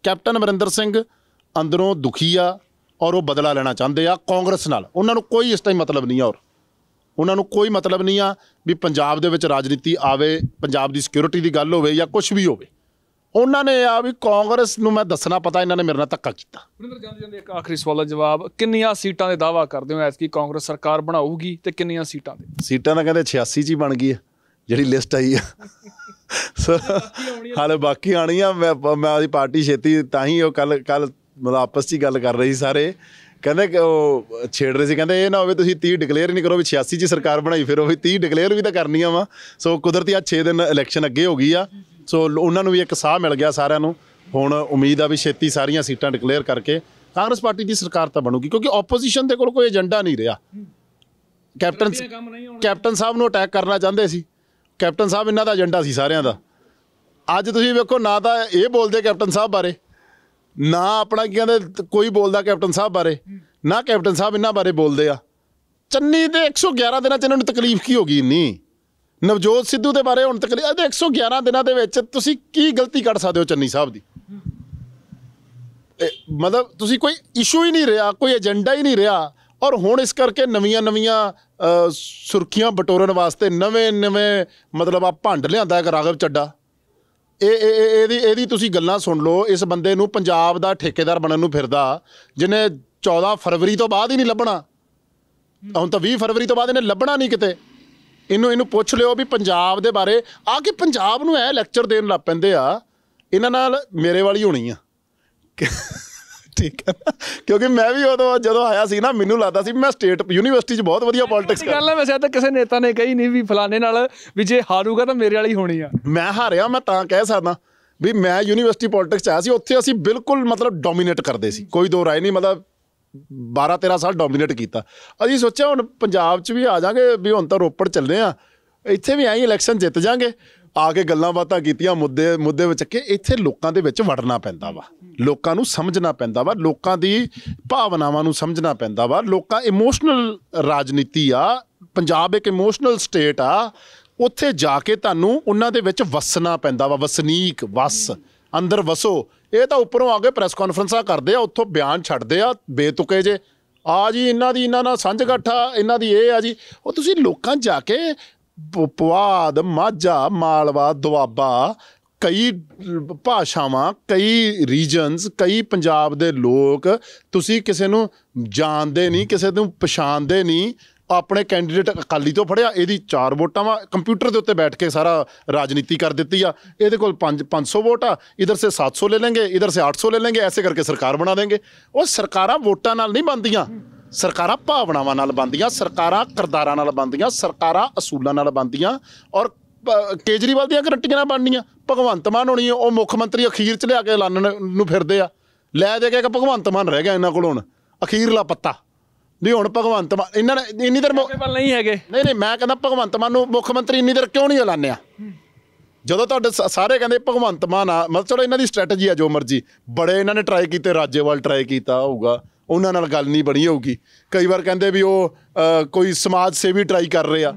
ਕੈਪਟਨ ਅਮਰਿੰਦਰ ਸਿੰਘ ਅੰਦਰੋਂ ਦੁਖੀ ਆ ਔਰ ਉਹ ਬਦਲਾ ਲੈਣਾ ਚਾਹੁੰਦੇ ਆ ਕਾਂਗਰਸ ਨਾਲ। ਉਹਨਾਂ ਨੂੰ ਕੋਈ ਇਸ ਟਾਈਮ ਮਤਲਬ ਨਹੀਂ ਆ, ਔਰ ਉਹਨਾਂ ਨੂੰ ਕੋਈ ਮਤਲਬ ਨਹੀਂ ਆ ਵੀ ਪੰਜਾਬ ਦੇ ਵਿੱਚ ਰਾਜਨੀਤੀ ਆਵੇ, ਪੰਜਾਬ ਦੀ ਸਿਕਿਉਰਿਟੀ ਦੀ ਗੱਲ ਹੋਵੇ ਜਾਂ ਕੁਛ ਵੀ ਹੋਵੇ। उन्होंने आ भी कांग्रेस नूं मैं दसना पता इन्होंने मेरे नाल धक्का कीता। ਵਰਿੰਦਰ ਜਾਂਦੇ ਇੱਕ ਆਖਰੀ ਸਵਾਲ ਦਾ ਜਵਾਬ, ਕਿੰਨੀਆਂ ਸੀਟਾਂ ਦੇ ਦਾਅਵਾ ਕਰਦੇ ਹੋ ਐਤਕੀ ਕਾਂਗਰਸ ਸਰਕਾਰ ਬਣਾਊਗੀ ਤੇ ਕਿੰਨੀਆਂ ਸੀਟਾਂ ਦੇ? सीटां ਤਾਂ ਕਹਿੰਦੇ 86 'ਚ ਹੀ ਬਣ ਗਈ ਹੈ ਜਿਹੜੀ ਲਿਸਟ ਆਈ ਆ। ਸੋ ਹਾਲੇ ਬਾਕੀ ਆਣੀ ਆ। ਮੈਂ ਉਹਦੀ ਪਾਰਟੀ ਛੇਤੀ ਤਾਂ ਹੀ ਉਹ ਕੱਲ ਮਤਲਬ ਆਪਸ 'ਚ ਹੀ ਗੱਲ ਕਰ ਰਹੇ ਸੀ ਸਾਰੇ, ਕਹਿੰਦੇ ਕਿ ਉਹ ਛੇੜ ਰਹੇ ਸੀ, ਕਹਿੰਦੇ ਇਹ ਨਾ ਹੋਵੇ ਤੁਸੀਂ 30 ਡਿਕਲੇਅਰ ਨਹੀਂ ਕਰੋ ਵੀ 86 'ਚ ਸਰਕਾਰ ਬਣਾਈ ਫਿਰ ਉਹ ਵੀ 30 ਡਿਕਲੇਅਰ ਵੀ ਤਾਂ ਕਰਨੀਆਂ ਵਾ। ਸੋ ਕੁਦਰਤੀ 6 ਦਿਨ ਇਲੈਕਸ਼ਨ ਅੱਗੇ ਹੋ ਗਈ ਆ, ਸੋ ਉਹਨਾਂ ਨੂੰ ਵੀ ਇੱਕ ਸਾਹ ਮਿਲ ਗਿਆ ਸਾਰਿਆਂ ਨੂੰ। ਹੁਣ ਉਮੀਦ ਆ ਵੀ ਛੇਤੀ ਸਾਰੀਆਂ ਸੀਟਾਂ ਡਿਕਲੇਅਰ ਕਰਕੇ ਕਾਂਗਰਸ ਪਾਰਟੀ ਦੀ ਸਰਕਾਰ ਤਾਂ ਬਣੂਗੀ, ਕਿਉਂਕਿ ਆਪੋਜੀਸ਼ਨ ਦੇ ਕੋਲ ਕੋਈ ਏਜੰਡਾ ਨਹੀਂ ਰਿਹਾ। ਕੈਪਟਨ ਸਾਹਿਬ ਨੂੰ ਅਟੈਕ ਕਰਨਾ ਚਾਹੁੰਦੇ ਸੀ, ਕੈਪਟਨ ਸਾਹਿਬ ਇਹਨਾਂ ਦਾ ਏਜੰਡਾ ਸੀ ਸਾਰਿਆਂ ਦਾ। ਅੱਜ ਤੁਸੀਂ ਵੇਖੋ ਨਾ ਤਾਂ ਇਹ ਬੋਲਦੇ ਕੈਪਟਨ ਸਾਹਿਬ ਬਾਰੇ, ਨਾ ਆਪਣਾ ਕੀ ਕਹਿੰਦੇ ਕੋਈ ਬੋਲਦਾ ਕੈਪਟਨ ਸਾਹਿਬ ਬਾਰੇ, ਨਾ ਕੈਪਟਨ ਸਾਹਿਬ ਇਹਨਾਂ ਬਾਰੇ ਬੋਲਦੇ ਆ। ਚੰਨੀ ਦੇ 111 ਦਿਨਾਂ 'ਚ ਇਹਨਾਂ ਨੂੰ ਤਕਲੀਫ ਕੀ ਹੋ ਗਈ ਇੰਨੀ? ਨਵਜੋਤ ਸਿੱਧੂ ਦੇ ਬਾਰੇ ਹੁਣ ਤਕਲੀਫ 111 ਦਿਨਾਂ ਦੇ ਵਿੱਚ ਤੁਸੀਂ ਕੀ ਗਲਤੀ ਕੱਢ ਸਕਦੇ ਹੋ ਚੰਨੀ ਸਾਹਿਬ ਦੀ? ਮਤਲਬ ਤੁਸੀਂ ਕੋਈ ਇਸ਼ੂ ਹੀ ਨਹੀਂ ਰਿਹਾ, ਕੋਈ ਏਜੰਡਾ ਹੀ ਨਹੀਂ ਰਿਹਾ। ਔਰ ਹੁਣ ਇਸ ਕਰਕੇ ਨਵੀਆਂ ਸੁਰਖੀਆਂ ਬਟੋਰਨ ਵਾਸਤੇ ਨਵੇਂ ਮਤਲਬ ਆ ਭੰਡ ਲਿਆਂਦਾ ਇੱਕ ਰਾਘਵ ਚੱਡਾ। ਇਹਦੀ ਤੁਸੀਂ ਗੱਲਾਂ ਸੁਣ ਲਓ। ਇਸ ਬੰਦੇ ਨੂੰ ਪੰਜਾਬ ਦਾ ਠੇਕੇਦਾਰ ਬਣਨ ਨੂੰ ਫਿਰਦਾ, ਜਿਹਨੇ 14 ਫਰਵਰੀ ਤੋਂ ਬਾਅਦ ਹੀ ਨਹੀਂ ਲੱਭਣਾ। ਹੁਣ ਤਾਂ 20 ਫਰਵਰੀ ਤੋਂ ਬਾਅਦ ਇਹਨੇ ਲੱਭਣਾ ਨਹੀਂ ਕਿਤੇ। ਇਹਨੂੰ ਪੁੱਛ ਲਿਓ ਵੀ ਪੰਜਾਬ ਦੇ ਬਾਰੇ ਆ ਕੇ ਪੰਜਾਬ ਨੂੰ ਇਹ ਲੈਕਚਰ ਦੇਣ ਲੱਗ ਪੈਂਦੇ ਆ। ਇਹਨਾਂ ਨਾਲ ਮੇਰੇ ਵਾਲੀ ਹੋਣੀ ਆ, ਠੀਕ ਹੈ ਨਾ? ਕਿਉਂਕਿ ਮੈਂ ਵੀ ਉਦੋਂ ਜਦੋਂ ਆਇਆ ਸੀ ਨਾ, ਮੈਨੂੰ ਲੱਗਦਾ ਸੀ ਮੈਂ ਸਟੇਟ ਯੂਨੀਵਰਸਿਟੀ 'ਚ ਬਹੁਤ ਵਧੀਆ ਪੋਲਿਟਿਕਸ ਕਰ ਗੱਲ ਹੈ। ਵੈਸੇ ਤਾਂ ਕਿਸੇ ਨੇਤਾ ਨੇ ਕਹੀ ਨਹੀਂ ਵੀ ਫਲਾਣੇ ਨਾਲ ਵੀ ਜੇ ਹਾਰੂਗਾ ਤਾਂ ਮੇਰੇ ਵਾਲੀ ਹੋਣੀ ਆ। ਮੈਂ ਹਾਰਿਆ, ਮੈਂ ਤਾਂ ਕਹਿ ਸਕਦਾ ਵੀ ਮੈਂ ਯੂਨੀਵਰਸਿਟੀ ਪੋਲਿਟਿਕਸ 'ਚ ਆਇਆ ਸੀ। ਉੱਥੇ ਅਸੀਂ ਬਿਲਕੁਲ ਮਤਲਬ ਡੋਮੀਨੇਟ ਕਰਦੇ ਸੀ, ਕੋਈ ਦੋ ਰਾਏ ਨਹੀਂ। ਮਤਲਬ 12-13 ਸਾਲ ਡੋਮੀਨੇਟ ਕੀਤਾ। ਅਸੀਂ ਸੋਚਿਆ ਹੁਣ ਪੰਜਾਬ 'ਚ ਵੀ ਆ ਜਾਵਾਂਗੇ, ਵੀ ਹੁਣ ਤਾਂ ਰੋਪੜ ਚੱਲੇ ਆ, ਇੱਥੇ ਵੀ ਐਂ ਇਲੈਕਸ਼ਨ ਜਿੱਤ ਜਾਵਾਂਗੇ। ਆ ਕੇ ਗੱਲਾਂ ਬਾਤਾਂ ਕੀਤੀਆਂ, ਮੁੱਦੇ ਵਿੱਚ ਕਿ ਇੱਥੇ ਲੋਕਾਂ ਦੇ ਵਿੱਚ ਵੜਨਾ ਪੈਂਦਾ ਵਾ, ਲੋਕਾਂ ਨੂੰ ਸਮਝਣਾ ਪੈਂਦਾ ਵਾ, ਲੋਕਾਂ ਦੀ ਭਾਵਨਾਵਾਂ ਨੂੰ ਸਮਝਣਾ ਪੈਂਦਾ ਵਾ। ਲੋਕਾਂ ਇਮੋਸ਼ਨਲ ਰਾਜਨੀਤੀ ਆ, ਪੰਜਾਬ ਇੱਕ ਇਮੋਸ਼ਨਲ ਸਟੇਟ ਆ। ਉੱਥੇ ਜਾ ਕੇ ਤੁਹਾਨੂੰ ਉਹਨਾਂ ਦੇ ਵਿੱਚ ਵਸਣਾ ਪੈਂਦਾ ਵਾ। ਵਸਨੀਕ ਵਸ ਅੰਦਰ ਵਸੋ। ਇਹ ਤਾਂ ਉੱਪਰੋਂ ਆ ਕੇ ਪ੍ਰੈਸ ਕਾਨਫਰੰਸਾਂ ਕਰਦੇ ਆ, ਉੱਥੋਂ ਬਿਆਨ ਛੱਡਦੇ ਆ ਬੇਤੁਕੇ ਜੇ, ਆ ਜੀ ਇਹਨਾਂ ਨਾਲ ਸਾਂਝਗਾਠ ਆ, ਇਹਨਾਂ ਦੀ ਇਹ ਆ ਜੀ। ਉਹ ਤੁਸੀਂ ਲੋਕਾਂ ਜਾ ਕੇ ਪੁਆਧ, ਮਾਝਾ, ਮਾਲਵਾ, ਦੁਆਬਾ, ਕਈ ਭਾਸ਼ਾਵਾਂ, ਕਈ ਰੀਜਨਸ, ਕਈ ਪੰਜਾਬ ਦੇ ਲੋਕ, ਤੁਸੀਂ ਕਿਸੇ ਨੂੰ ਜਾਣਦੇ ਨਹੀਂ, ਕਿਸੇ ਨੂੰ ਪਛਾਣਦੇ ਨਹੀਂ। ਆਪਣੇ ਕੈਂਡੀਡੇਟ ਅਕਾਲੀ ਤੋਂ ਫੜਿਆ, ਇਹਦੀ 4 ਵੋਟਾਂ ਵਾ, ਕੰਪਿਊਟਰ ਦੇ ਉੱਤੇ ਬੈਠ ਕੇ ਸਾਰਾ ਰਾਜਨੀਤੀ ਕਰ ਦਿੱਤੀ ਆ। ਇਹਦੇ ਕੋਲ 500 ਵੋਟ ਆ, ਇਧਰ ਸੇ 700 ਲੈ ਲੈਂਗੇ, ਇਧਰ ਸੇ 800 ਲੈ ਲੈਂਗੇ, ਐਸੇ ਕਰਕੇ ਸਰਕਾਰ ਬਣਾ ਦੇंगे। ਉਹ ਸਰਕਾਰਾਂ ਵੋਟਾਂ ਨਾਲ ਨਹੀਂ ਬਣਦੀਆਂ, ਸਰਕਾਰਾਂ ਭਾਵਨਾਵਾਂ ਨਾਲ ਬਣਦੀਆਂ, ਸਰਕਾਰਾਂ ਕਿਰਦਾਰਾਂ ਨਾਲ ਬਣਦੀਆਂ, ਸਰਕਾਰਾਂ ਅਸੂਲਾਂ ਨਾਲ ਬਣਦੀਆਂ। ਔਰ ਕੇਜਰੀਵਾਲ ਦੀਆਂ ਗਰੰਟੀਆਂ ਨਾਲ ਬਣਨੀਆਂ। ਭਗਵੰਤ ਮਾਨ ਹੋਣੀ ਉਹ ਮੁੱਖ ਮੰਤਰੀ ਅਖੀਰ 'ਚ ਲਿਆ ਕੇ ਐਲਾਨਣ ਨੂੰ ਫਿਰਦੇ ਆ। ਲੈ ਦੇ ਕੇ ਇੱਕ ਭਗਵੰਤ ਮਾਨ ਰਹਿ ਗਿਆ ਇਹਨਾਂ ਕੋਲ ਹੁਣ ਅਖੀਰਲਾ ਪੱਤਾ ਵੀ ਹੁਣ ਭਗਵੰਤ ਮਾਨ ਇਹਨਾਂ ਨੇ ਇੰਨੀ ਦੇਰ ਨਹੀਂ ਹੈਗੇ। ਨਹੀਂ ਮੈਂ ਕਹਿੰਦਾ ਭਗਵੰਤ ਮਾਨ ਨੂੰ ਮੁੱਖ ਮੰਤਰੀ ਇੰਨੀ ਦੇਰ ਕਿਉਂ ਨਹੀਂ ਐਲਾਨਿਆ? ਜਦੋਂ ਤੁਹਾਡੇ ਸਾਰੇ ਕਹਿੰਦੇ ਭਗਵੰਤ ਮਾਨ ਆ, ਮਤਲਬ ਚਲੋ ਇਹਨਾਂ ਦੀ ਸਟ੍ਰੈਟਜੀ ਆ ਜੋ ਮਰਜ਼ੀ, ਬੜੇ ਇਹਨਾਂ ਨੇ ਟਰਾਈ ਕੀਤੇ, ਰਾਜੇਵਾਲ ਟਰਾਈ ਕੀਤਾ ਹੋਊਗਾ, ਉਹਨਾਂ ਨਾਲ ਗੱਲ ਨਹੀਂ ਬਣੀ ਹੋਊਗੀ। ਕਈ ਵਾਰ ਕਹਿੰਦੇ ਵੀ ਉਹ ਕੋਈ ਸਮਾਜ ਸੇਵੀ ਟਰਾਈ ਕਰ ਰਹੇ ਆ।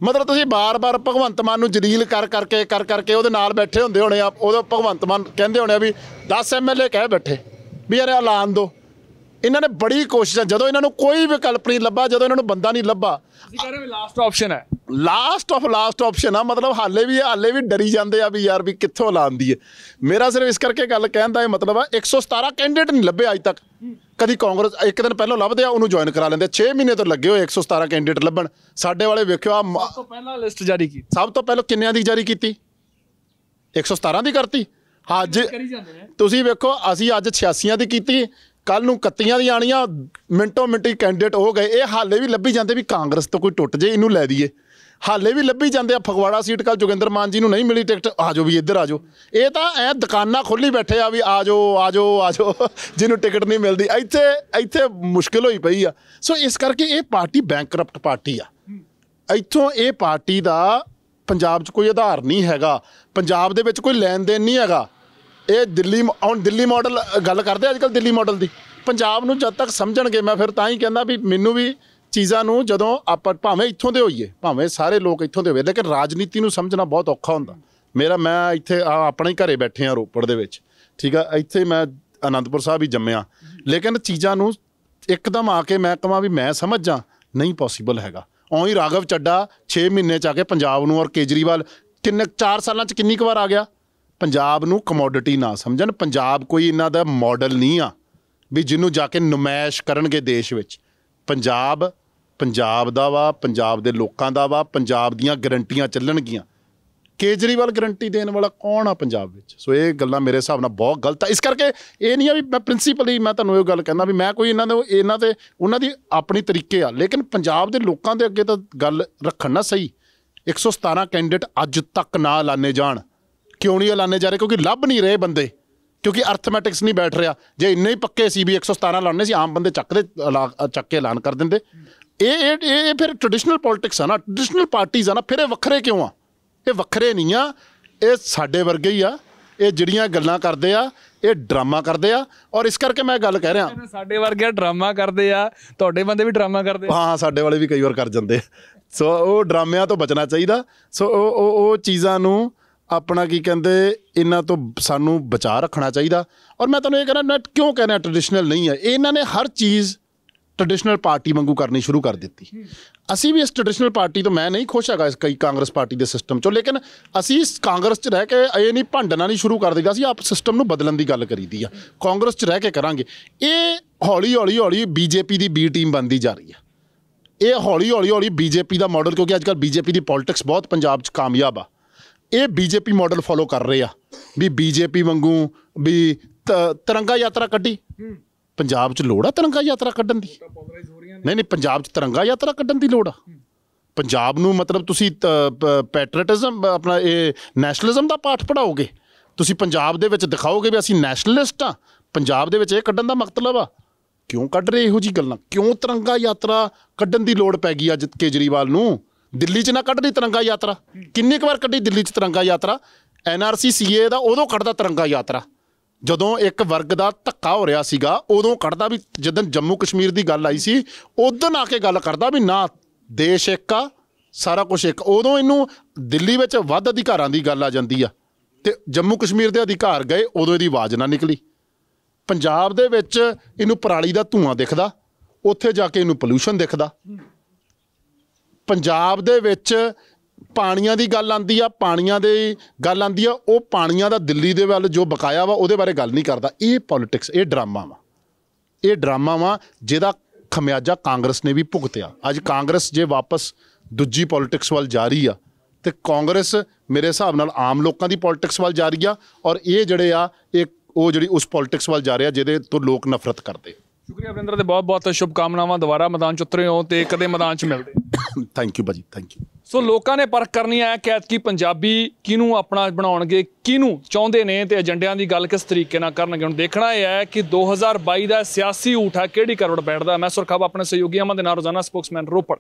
ਮਤਲਬ ਤੁਸੀਂ ਬਾਰ-ਬਾਰ ਭਗਵੰਤ ਮਾਨ ਨੂੰ ਜਲੀਲ ਕਰਕੇ ਉਹਦੇ ਨਾਲ ਬੈਠੇ ਹੁੰਦੇ ਹੋਣੇ ਆ। ਉਦੋਂ ਭਗਵੰਤ ਮਾਨ ਕਹਿੰਦੇ ਹੋਣੇ ਆ ਵੀ 10 MLA ਕਹਿ ਬੈਠੇ ਵੀ ਯਾਰ ਐਲਾਨ ਦਿਓ। ਇਹਨਾਂ ਨੇ ਬੜੀ ਕੋਸ਼ਿਸ਼ਾਂ, ਜਦੋਂ ਇਹਨਾਂ ਨੂੰ ਕੋਈ ਵਿਕਲਪ ਨਹੀਂ ਲੱਭਾ, ਜਦੋਂ ਇਹਨਾਂ ਨੂੰ ਬੰਦਾ ਨਹੀਂ ਲੱਭਾ, ਲਾਸਟ ਆਪਸ਼ਨ ਹੈ, ਲਾਸਟ ਆਪਸ਼ਨ ਆ। ਮਤਲਬ ਹਾਲੇ ਵੀ ਡਰੀ ਜਾਂਦੇ ਆ ਵੀ ਯਾਰ ਵੀ ਕਿੱਥੋਂ ਐਲਾਨਦੀ ਹੈ। ਮੇਰਾ ਸਿਰਫ ਇਸ ਕਰਕੇ ਗੱਲ ਕਹਿਣ ਦਾ ਇਹ ਮਤਲਬ ਆ 117 ਕੈਂਡੀਡੇਟ ਨਹੀਂ ਲੱਭੇ ਅੱਜ ਤੱਕ। ਕਦੀ ਕਾਂਗਰਸ ਇੱਕ ਦਿਨ ਪਹਿਲਾਂ ਲੱਭਦੇ ਆ, ਉਹਨੂੰ ਜੁਆਇਨ ਕਰਾ ਲੈਂਦੇ। 6 ਮਹੀਨੇ ਤੋਂ ਲੱਗੇ ਹੋਏ 117 ਕੈਂਡੀਡੇਟ ਲੱਭਣ। ਸਾਡੇ ਵਾਲੇ ਵੇਖਿਓ ਆ ਸਭ ਤੋਂ ਪਹਿਲਾਂ ਲਿਸਟ ਜਾਰੀ ਕੀਤੀ, ਸਭ ਤੋਂ ਪਹਿਲਾਂ ਕਿੰਨਿਆਂ ਦੀ ਜਾਰੀ ਕੀਤੀ? 117 ਦੀ ਕਰਤੀ। ਅੱਜ ਤੁਸੀਂ ਵੇਖੋ ਅਸੀਂ ਅੱਜ 86 ਦੀ ਕੀਤੀ, ਕੱਲ ਨੂੰ 31 ਦੀ ਆਣੀਆਂ, ਮਿੰਟੋ ਮਿੰਟੀ ਕੈਂਡੀਡੇਟ ਹੋ ਗਏ। ਇਹ ਹਾਲੇ ਵੀ ਲੱਭੀ ਜਾਂਦੇ ਵੀ ਕਾਂਗਰਸ ਤੋਂ ਕੋਈ ਟੁੱਟ ਜੇ ਇਹਨੂੰ ਲੈ ਦਈਏ। ਹਾਲੇ ਵੀ ਲੱਭੀ ਜਾਂਦੇ ਆ। ਫਗਵਾੜਾ ਸੀਟ ਕੱਲ ਜੋਗਿੰਦਰ ਮਾਨ ਜੀ ਨੂੰ ਨਹੀਂ ਮਿਲੀ ਟਿਕਟ, ਆ ਜਾਓ ਵੀ ਇੱਧਰ ਆ ਜਾਓ। ਇਹ ਤਾਂ ਐ ਦੁਕਾਨਾਂ ਖੋਲ੍ਹੀ ਬੈਠੇ ਆ ਵੀ ਆ ਜਾਓ ਜਿਹਨੂੰ ਟਿਕਟ ਨਹੀਂ ਮਿਲਦੀ। ਇੱਥੇ ਮੁਸ਼ਕਿਲ ਹੋਈ ਪਈ ਆ। ਸੋ ਇਸ ਕਰਕੇ ਇਹ ਪਾਰਟੀ ਬੈਂਕਰਪਟ ਪਾਰਟੀ ਆ। ਇੱਥੋਂ ਇਹ ਪਾਰਟੀ ਦਾ ਪੰਜਾਬ 'ਚ ਕੋਈ ਆਧਾਰ ਨਹੀਂ ਹੈਗਾ, ਪੰਜਾਬ ਦੇ ਵਿੱਚ ਕੋਈ ਲੈਣ ਦੇਣ ਨਹੀਂ ਹੈਗਾ। ਇਹ ਦਿੱਲੀ ਮਾਡਲ ਗੱਲ ਕਰਦੇ ਅੱਜ ਕੱਲ੍ਹ, ਦਿੱਲੀ ਮਾਡਲ ਦੀ। ਪੰਜਾਬ ਨੂੰ ਜਦ ਤੱਕ ਸਮਝਣਗੇ, ਮੈਂ ਫਿਰ ਤਾਂ ਹੀ ਕਹਿੰਦਾ ਵੀ ਮੈਨੂੰ ਵੀ ਚੀਜ਼ਾਂ ਨੂੰ ਜਦੋਂ ਆਪਾਂ ਭਾਵੇਂ ਇੱਥੋਂ ਦੇ ਹੋਈਏ, ਭਾਵੇਂ ਸਾਰੇ ਲੋਕ ਇੱਥੋਂ ਦੇ ਹੋਵੇ, ਲੇਕਿਨ ਰਾਜਨੀਤੀ ਨੂੰ ਸਮਝਣਾ ਬਹੁਤ ਔਖਾ ਹੁੰਦਾ। ਮੈਂ ਇੱਥੇ ਆਪਣੇ ਹੀ ਘਰੇ ਬੈਠੇ ਹਾਂ ਰੋਪੜ ਦੇ ਵਿੱਚ, ਠੀਕ ਆ। ਇੱਥੇ ਮੈਂ ਅਨੰਦਪੁਰ ਸਾਹਿਬ ਹੀ ਜੰਮਿਆ, ਲੇਕਿਨ ਚੀਜ਼ਾਂ ਨੂੰ ਇੱਕਦਮ ਆ ਕੇ ਮੈਂ ਕਹਾਂ ਵੀ ਮੈਂ ਸਮਝ ਜਾ, ਨਹੀਂ ਪੋਸੀਬਲ ਹੈਗਾ। ਉਹੀ ਰਾਘਵ ਚੱਡਾ 6 ਮਹੀਨੇ 'ਚ ਆ ਕੇ ਪੰਜਾਬ ਨੂੰ, ਔਰ ਕੇਜਰੀਵਾਲ 4 ਸਾਲਾਂ 'ਚ ਕਿੰਨੀ ਕੁ ਵਾਰ ਆ ਗਿਆ? ਪੰਜਾਬ ਨੂੰ ਕਮੋਡਿਟੀ ਨਾ ਸਮਝਣ। ਪੰਜਾਬ ਕੋਈ ਇਹਨਾਂ ਦਾ ਮਾਡਲ ਨਹੀਂ ਆ ਵੀ ਜਿਹਨੂੰ ਜਾ ਕੇ ਨੁਮਾਇਸ਼ ਕਰਨਗੇ ਦੇਸ਼ ਵਿੱਚ। ਪੰਜਾਬ ਪੰਜਾਬ ਦਾ ਵਾ, ਪੰਜਾਬ ਦੇ ਲੋਕਾਂ ਦਾ ਵਾ, ਪੰਜਾਬ ਦੀਆਂ ਗਰੰਟੀਆਂ ਚੱਲਣਗੀਆਂ। ਕੇਜਰੀਵਾਲ ਗਰੰਟੀ ਦੇਣ ਵਾਲਾ ਕੌਣ ਆ ਪੰਜਾਬ ਵਿੱਚ? ਸੋ ਇਹ ਗੱਲਾਂ ਮੇਰੇ ਹਿਸਾਬ ਨਾਲ ਬਹੁਤ ਗਲਤ ਆ। ਇਸ ਕਰਕੇ ਇਹ ਨਹੀਂ ਆ ਵੀ ਮੈਂ ਪ੍ਰਿੰਸੀਪਲੀ ਮੈਂ ਤੁਹਾਨੂੰ ਇਹ ਗੱਲ ਕਹਿੰਦਾ ਵੀ ਮੈਂ ਕੋਈ ਇਹਨਾਂ ਤੇ ਉਹਨਾਂ ਦੀ ਆਪਣੀ ਤਰੀਕੇ ਆ, ਲੇਕਿਨ ਪੰਜਾਬ ਦੇ ਲੋਕਾਂ ਦੇ ਅੱਗੇ ਤਾਂ ਗੱਲ ਰੱਖਣ ਨਾ ਸਹੀ। 117 ਕੈਂਡੀਡੇਟ ਅੱਜ ਤੱਕ ਨਾ ਐਲਾਨੇ ਜਾਣ। ਕਿਉਂ ਨਹੀਂ ਐਲਾਨੇ ਜਾ ਰਹੇ? ਕਿਉਂਕਿ ਲੱਭ ਨਹੀਂ ਰਹੇ ਬੰਦੇ, ਕਿਉਂਕਿ ਅਰਥਮੈਟਿਕਸ ਨਹੀਂ ਬੈਠ ਰਿਹਾ। ਜੇ ਇੰਨੇ ਹੀ ਪੱਕੇ ਸੀ ਵੀ 117 ਐਲਾਨੇ ਸੀ, ਆਮ ਬੰਦੇ ਚੱਕ ਕੇ ਐਲਾਨ ਕਰ ਦਿੰਦੇ। ਇਹ ਫਿਰ ਟ੍ਰੈਡੀਸ਼ਨਲ ਪੋਲੀਟਿਕਸ ਆ ਨਾ, ਟ੍ਰੈਡੀਸ਼ਨਲ ਪਾਰਟੀਜ਼ ਆ ਨਾ। ਫਿਰ ਇਹ ਵੱਖਰੇ ਕਿਉਂ ਆ? ਇਹ ਵੱਖਰੇ ਨਹੀਂ ਆ, ਇਹ ਸਾਡੇ ਵਰਗੇ ਹੀ ਆ। ਇਹ ਜਿਹੜੀਆਂ ਗੱਲਾਂ ਕਰਦੇ ਆ ਇਹ ਡਰਾਮਾ ਕਰਦੇ ਆ। ਔਰ ਇਸ ਕਰਕੇ ਮੈਂ ਗੱਲ ਕਹਿ ਰਿਹਾ, ਸਾਡੇ ਵਰਗੇ ਡਰਾਮਾ ਕਰਦੇ ਆ, ਤੁਹਾਡੇ ਬੰਦੇ ਵੀ ਡਰਾਮਾ ਕਰਦੇ। ਹਾਂ, ਸਾਡੇ ਵਾਲੇ ਵੀ ਕਈ ਵਾਰ ਕਰ ਜਾਂਦੇ। ਸੋ ਉਹ ਡਰਾਮਿਆਂ ਤੋਂ ਬਚਣਾ ਚਾਹੀਦਾ। ਸੋ ਉਹ ਚੀਜ਼ਾਂ ਨੂੰ ਆਪਣਾ ਕੀ ਕਹਿੰਦੇ ਇਹਨਾਂ ਤੋਂ ਸਾਨੂੰ ਬਚਾ ਰੱਖਣਾ ਚਾਹੀਦਾ। ਔਰ ਮੈਂ ਤੁਹਾਨੂੰ ਇਹ ਕਹਿਣਾ, ਕਿਉਂ ਕਹਿ ਰਿਹਾ ਟ੍ਰੈਡੀਸ਼ਨਲ ਨਹੀਂ ਹੈ? ਇਹਨਾਂ ਨੇ ਹਰ ਚੀਜ਼ ਟ੍ਰੈਡੀਸ਼ਨਲ ਪਾਰਟੀ ਵਾਂਗੂ ਕਰਨੀ ਸ਼ੁਰੂ ਕਰ ਦਿੱਤੀ। ਅਸੀਂ ਵੀ ਇਸ ਟ੍ਰੈਡੀਸ਼ਨਲ ਪਾਰਟੀ ਤੋਂ, ਮੈਂ ਨਹੀਂ ਖੁਸ਼ ਹੈਗਾ ਇਸ ਕਈ ਕਾਂਗਰਸ ਪਾਰਟੀ ਦੇ ਸਿਸਟਮ 'ਚੋਂ, ਲੇਕਿਨ ਅਸੀਂ ਇਸ ਕਾਂਗਰਸ 'ਚ ਰਹਿ ਕੇ ਇਹ ਨਹੀਂ ਭੰਡਣਾ ਨਹੀਂ ਸ਼ੁਰੂ ਕਰ ਦੇਗਾ। ਅਸੀਂ ਆਪ ਸਿਸਟਮ ਨੂੰ ਬਦਲਣ ਦੀ ਗੱਲ ਕਰੀਦੀ ਆ, ਕਾਂਗਰਸ 'ਚ ਰਹਿ ਕੇ ਕਰਾਂਗੇ। ਇਹ ਹੌਲੀ ਬੀਜੇਪੀ ਦੀ ਬੀ ਟੀਮ ਬਣਦੀ ਜਾ ਰਹੀ ਆ। ਇਹ ਹੌਲੀ ਬੀਜੇਪੀ ਦਾ ਮਾਡਲ, ਕਿਉਂਕਿ ਅੱਜ ਕੱਲ੍ਹ ਬੀਜੇਪੀ ਦੀ ਪੋਲੀਟਿਕਸ ਬਹੁਤ ਪੰਜਾਬ 'ਚ ਕਾਮਯਾਬ ਆ। ਇਹ ਬੀਜੇਪੀ ਮਾਡਲ ਫੋਲੋ ਕਰ ਰਹੇ ਆ ਵੀ ਬੀਜੇਪੀ ਵਾਂਗੂ ਵੀ ਤਿਰੰਗਾ ਯਾਤਰਾ ਕੱਢੀ। ਪੰਜਾਬ 'ਚ ਲੋੜ ਆ ਤਿਰੰਗਾ ਯਾਤਰਾ ਕੱਢਣ ਦੀ? ਨਹੀਂ, ਪੰਜਾਬ 'ਚ ਤਿਰੰਗਾ ਯਾਤਰਾ ਕੱਢਣ ਦੀ ਲੋੜ ਆ? ਪੰਜਾਬ ਨੂੰ ਮਤਲਬ ਤੁਸੀਂ ਪੈਟਰੀਅਟਿਜ਼ਮ ਆਪਣਾ ਇਹ ਨੈਸ਼ਨਲਿਜ਼ਮ ਦਾ ਪਾਠ ਪੜ੍ਹਾਓਗੇ? ਤੁਸੀਂ ਪੰਜਾਬ ਦੇ ਵਿੱਚ ਦਿਖਾਓਗੇ ਵੀ ਅਸੀਂ ਨੈਸ਼ਨਲਿਸਟ ਆ? ਪੰਜਾਬ ਦੇ ਵਿੱਚ ਇਹ ਕੱਢਣ ਦਾ ਮਤਲਬ ਆ? ਕਿਉਂ ਕੱਢ ਰਹੇ ਇਹੋ ਜਿਹੀ ਗੱਲਾਂ? ਕਿਉਂ ਤਿਰੰਗਾ ਯਾਤਰਾ ਕੱਢਣ ਦੀ ਲੋੜ ਪੈ ਗਈ ਅੱਜ ਕੇਜਰੀਵਾਲ ਨੂੰ? ਦਿੱਲੀ 'ਚ ਨਾ ਕੱਢ ਲਈ ਤਿਰੰਗਾ ਯਾਤਰਾ? ਕਿੰਨੀ ਕੁ ਵਾਰ ਕੱਢੀ ਦਿੱਲੀ 'ਚ ਤਿਰੰਗਾ ਯਾਤਰਾ? NRC CA ਦਾ ਉਦੋਂ ਕੱਢਦਾ ਤਿਰੰਗਾ ਯਾਤਰਾ ਜਦੋਂ ਇੱਕ ਵਰਗ ਦਾ ਧੱਕਾ ਹੋ ਰਿਹਾ ਸੀਗਾ, ਉਦੋਂ ਕੱਢਦਾ। ਵੀ ਜਦੋਂ ਜੰਮੂ ਕਸ਼ਮੀਰ ਦੀ ਗੱਲ ਆਈ ਸੀ ਉਦੋਂ ਆ ਕੇ ਗੱਲ ਕਰਦਾ ਵੀ ਨਾ, ਦੇਸ਼ ਇੱਕ ਆ, ਸਾਰਾ ਕੁਛ ਇੱਕ। ਉਦੋਂ ਇਹਨੂੰ ਦਿੱਲੀ ਵਿੱਚ ਵੱਧ ਅਧਿਕਾਰਾਂ ਦੀ ਗੱਲ ਆ ਜਾਂਦੀ ਆ ਤੇ ਜੰਮੂ ਕਸ਼ਮੀਰ ਦੇ ਅਧਿਕਾਰ ਗਏ, ਉਦੋਂ ਇਹਦੀ ਆਵਾਜ਼ ਨਾ ਨਿਕਲੀ। ਪੰਜਾਬ ਦੇ ਵਿੱਚ ਇਹਨੂੰ ਪਰਾਲੀ ਦਾ ਧੂੰਆਂ ਦਿਖਦਾ, ਉੱਥੇ ਜਾ ਕੇ ਇਹਨੂੰ ਪੋਲਿਊਸ਼ਨ ਦਿਖਦਾ। ਪੰਜਾਬ ਦੇ ਵਿੱਚ ਪਾਣੀਆਂ ਦੀ ਗੱਲ ਆਉਂਦੀ ਆ, ਪਾਣੀਆਂ ਦੀ ਗੱਲ ਆਉਂਦੀ ਆ, ਉਹ ਪਾਣੀਆਂ ਦਾ ਦਿੱਲੀ ਦੇ ਵੱਲ ਜੋ ਬਕਾਇਆ ਵਾ ਉਹਦੇ ਬਾਰੇ ਗੱਲ ਨਹੀਂ ਕਰਦਾ। ਇਹ ਪੋਲੀਟਿਕਸ, ਇਹ ਡਰਾਮਾ ਵਾ, ਇਹ ਡਰਾਮਾ ਵਾ ਜਿਹਦਾ ਖਮਿਆਜਾ ਕਾਂਗਰਸ ਨੇ ਵੀ ਭੁਗਤਿਆ। ਅੱਜ ਕਾਂਗਰਸ ਜੇ ਵਾਪਸ ਦੂਜੀ ਪੋਲੀਟਿਕਸ ਵੱਲ ਜਾ ਰਹੀ ਆ ਤੇ ਕਾਂਗਰਸ ਮੇਰੇ ਹਿਸਾਬ ਨਾਲ ਆਮ ਲੋਕਾਂ ਦੀ ਪੋਲੀਟਿਕਸ ਵੱਲ ਜਾ ਰਹੀ ਆ। ਔਰ ਇਹ ਜਿਹੜੇ ਆ ਉਹ ਜਿਹੜੀ ਉਸ ਪੋਲੀਟਿਕਸ ਵੱਲ ਜਾ ਰਹੇ ਆ ਜਿਹਦੇ ਤੋਂ ਲੋਕ ਨਫ਼ਰਤ ਕਰਦੇ। ਸ਼ੁਕਰੀਆ ਵਰਿੰਦਰ ਦੇ ਬਹੁਤ ਸ਼ੁਭ ਕਾਮਨਾਵਾਂ। ਦੁਬਾਰਾ ਮੈਦਾਨ 'ਚ ਉਤਰੇ ਹੋ ਤੇ ਕਦੇ ਮੈਦਾਨ 'ਚ ਮਿਲਦੇ। ਥੈਂਕ ਯੂ ਭਾਜੀ, ਥੈਂਕ ਯੂ। ਸੋ ਲੋਕਾਂ ਨੇ ਪਰਖ ਕਰਨੀ ਹੈ ਕਿ ਐਤਕੀ ਪੰਜਾਬੀ ਕਿਹਨੂੰ ਆਪਣਾ ਬਣਾਉਣਗੇ, ਕਿਹਨੂੰ ਚਾਹੁੰਦੇ ਨੇ ਤੇ ਏਜੰਡਿਆਂ ਦੀ ਗੱਲ ਕਿਸ ਤਰੀਕੇ ਨਾਲ ਕਰਨਗੇ। ਹੁਣ ਦੇਖਣਾ ਇਹ ਹੈ ਕਿ 2022 ਦਾ ਸਿਆਸੀ ਊਠ ਹੈ ਕਿਹੜੀ ਕਰਵਟ ਬੈਠਦਾ। ਮੈਂ ਸੁਰਖਾਬ ਆਪਣੇ ਸਹਿਯੋਗੀਆਂ ਦੇ ਨਾਲ ਰੋਜ਼ਾਨਾ ਸਪੋਕਸਮੈਨ ਰੋਪੜ।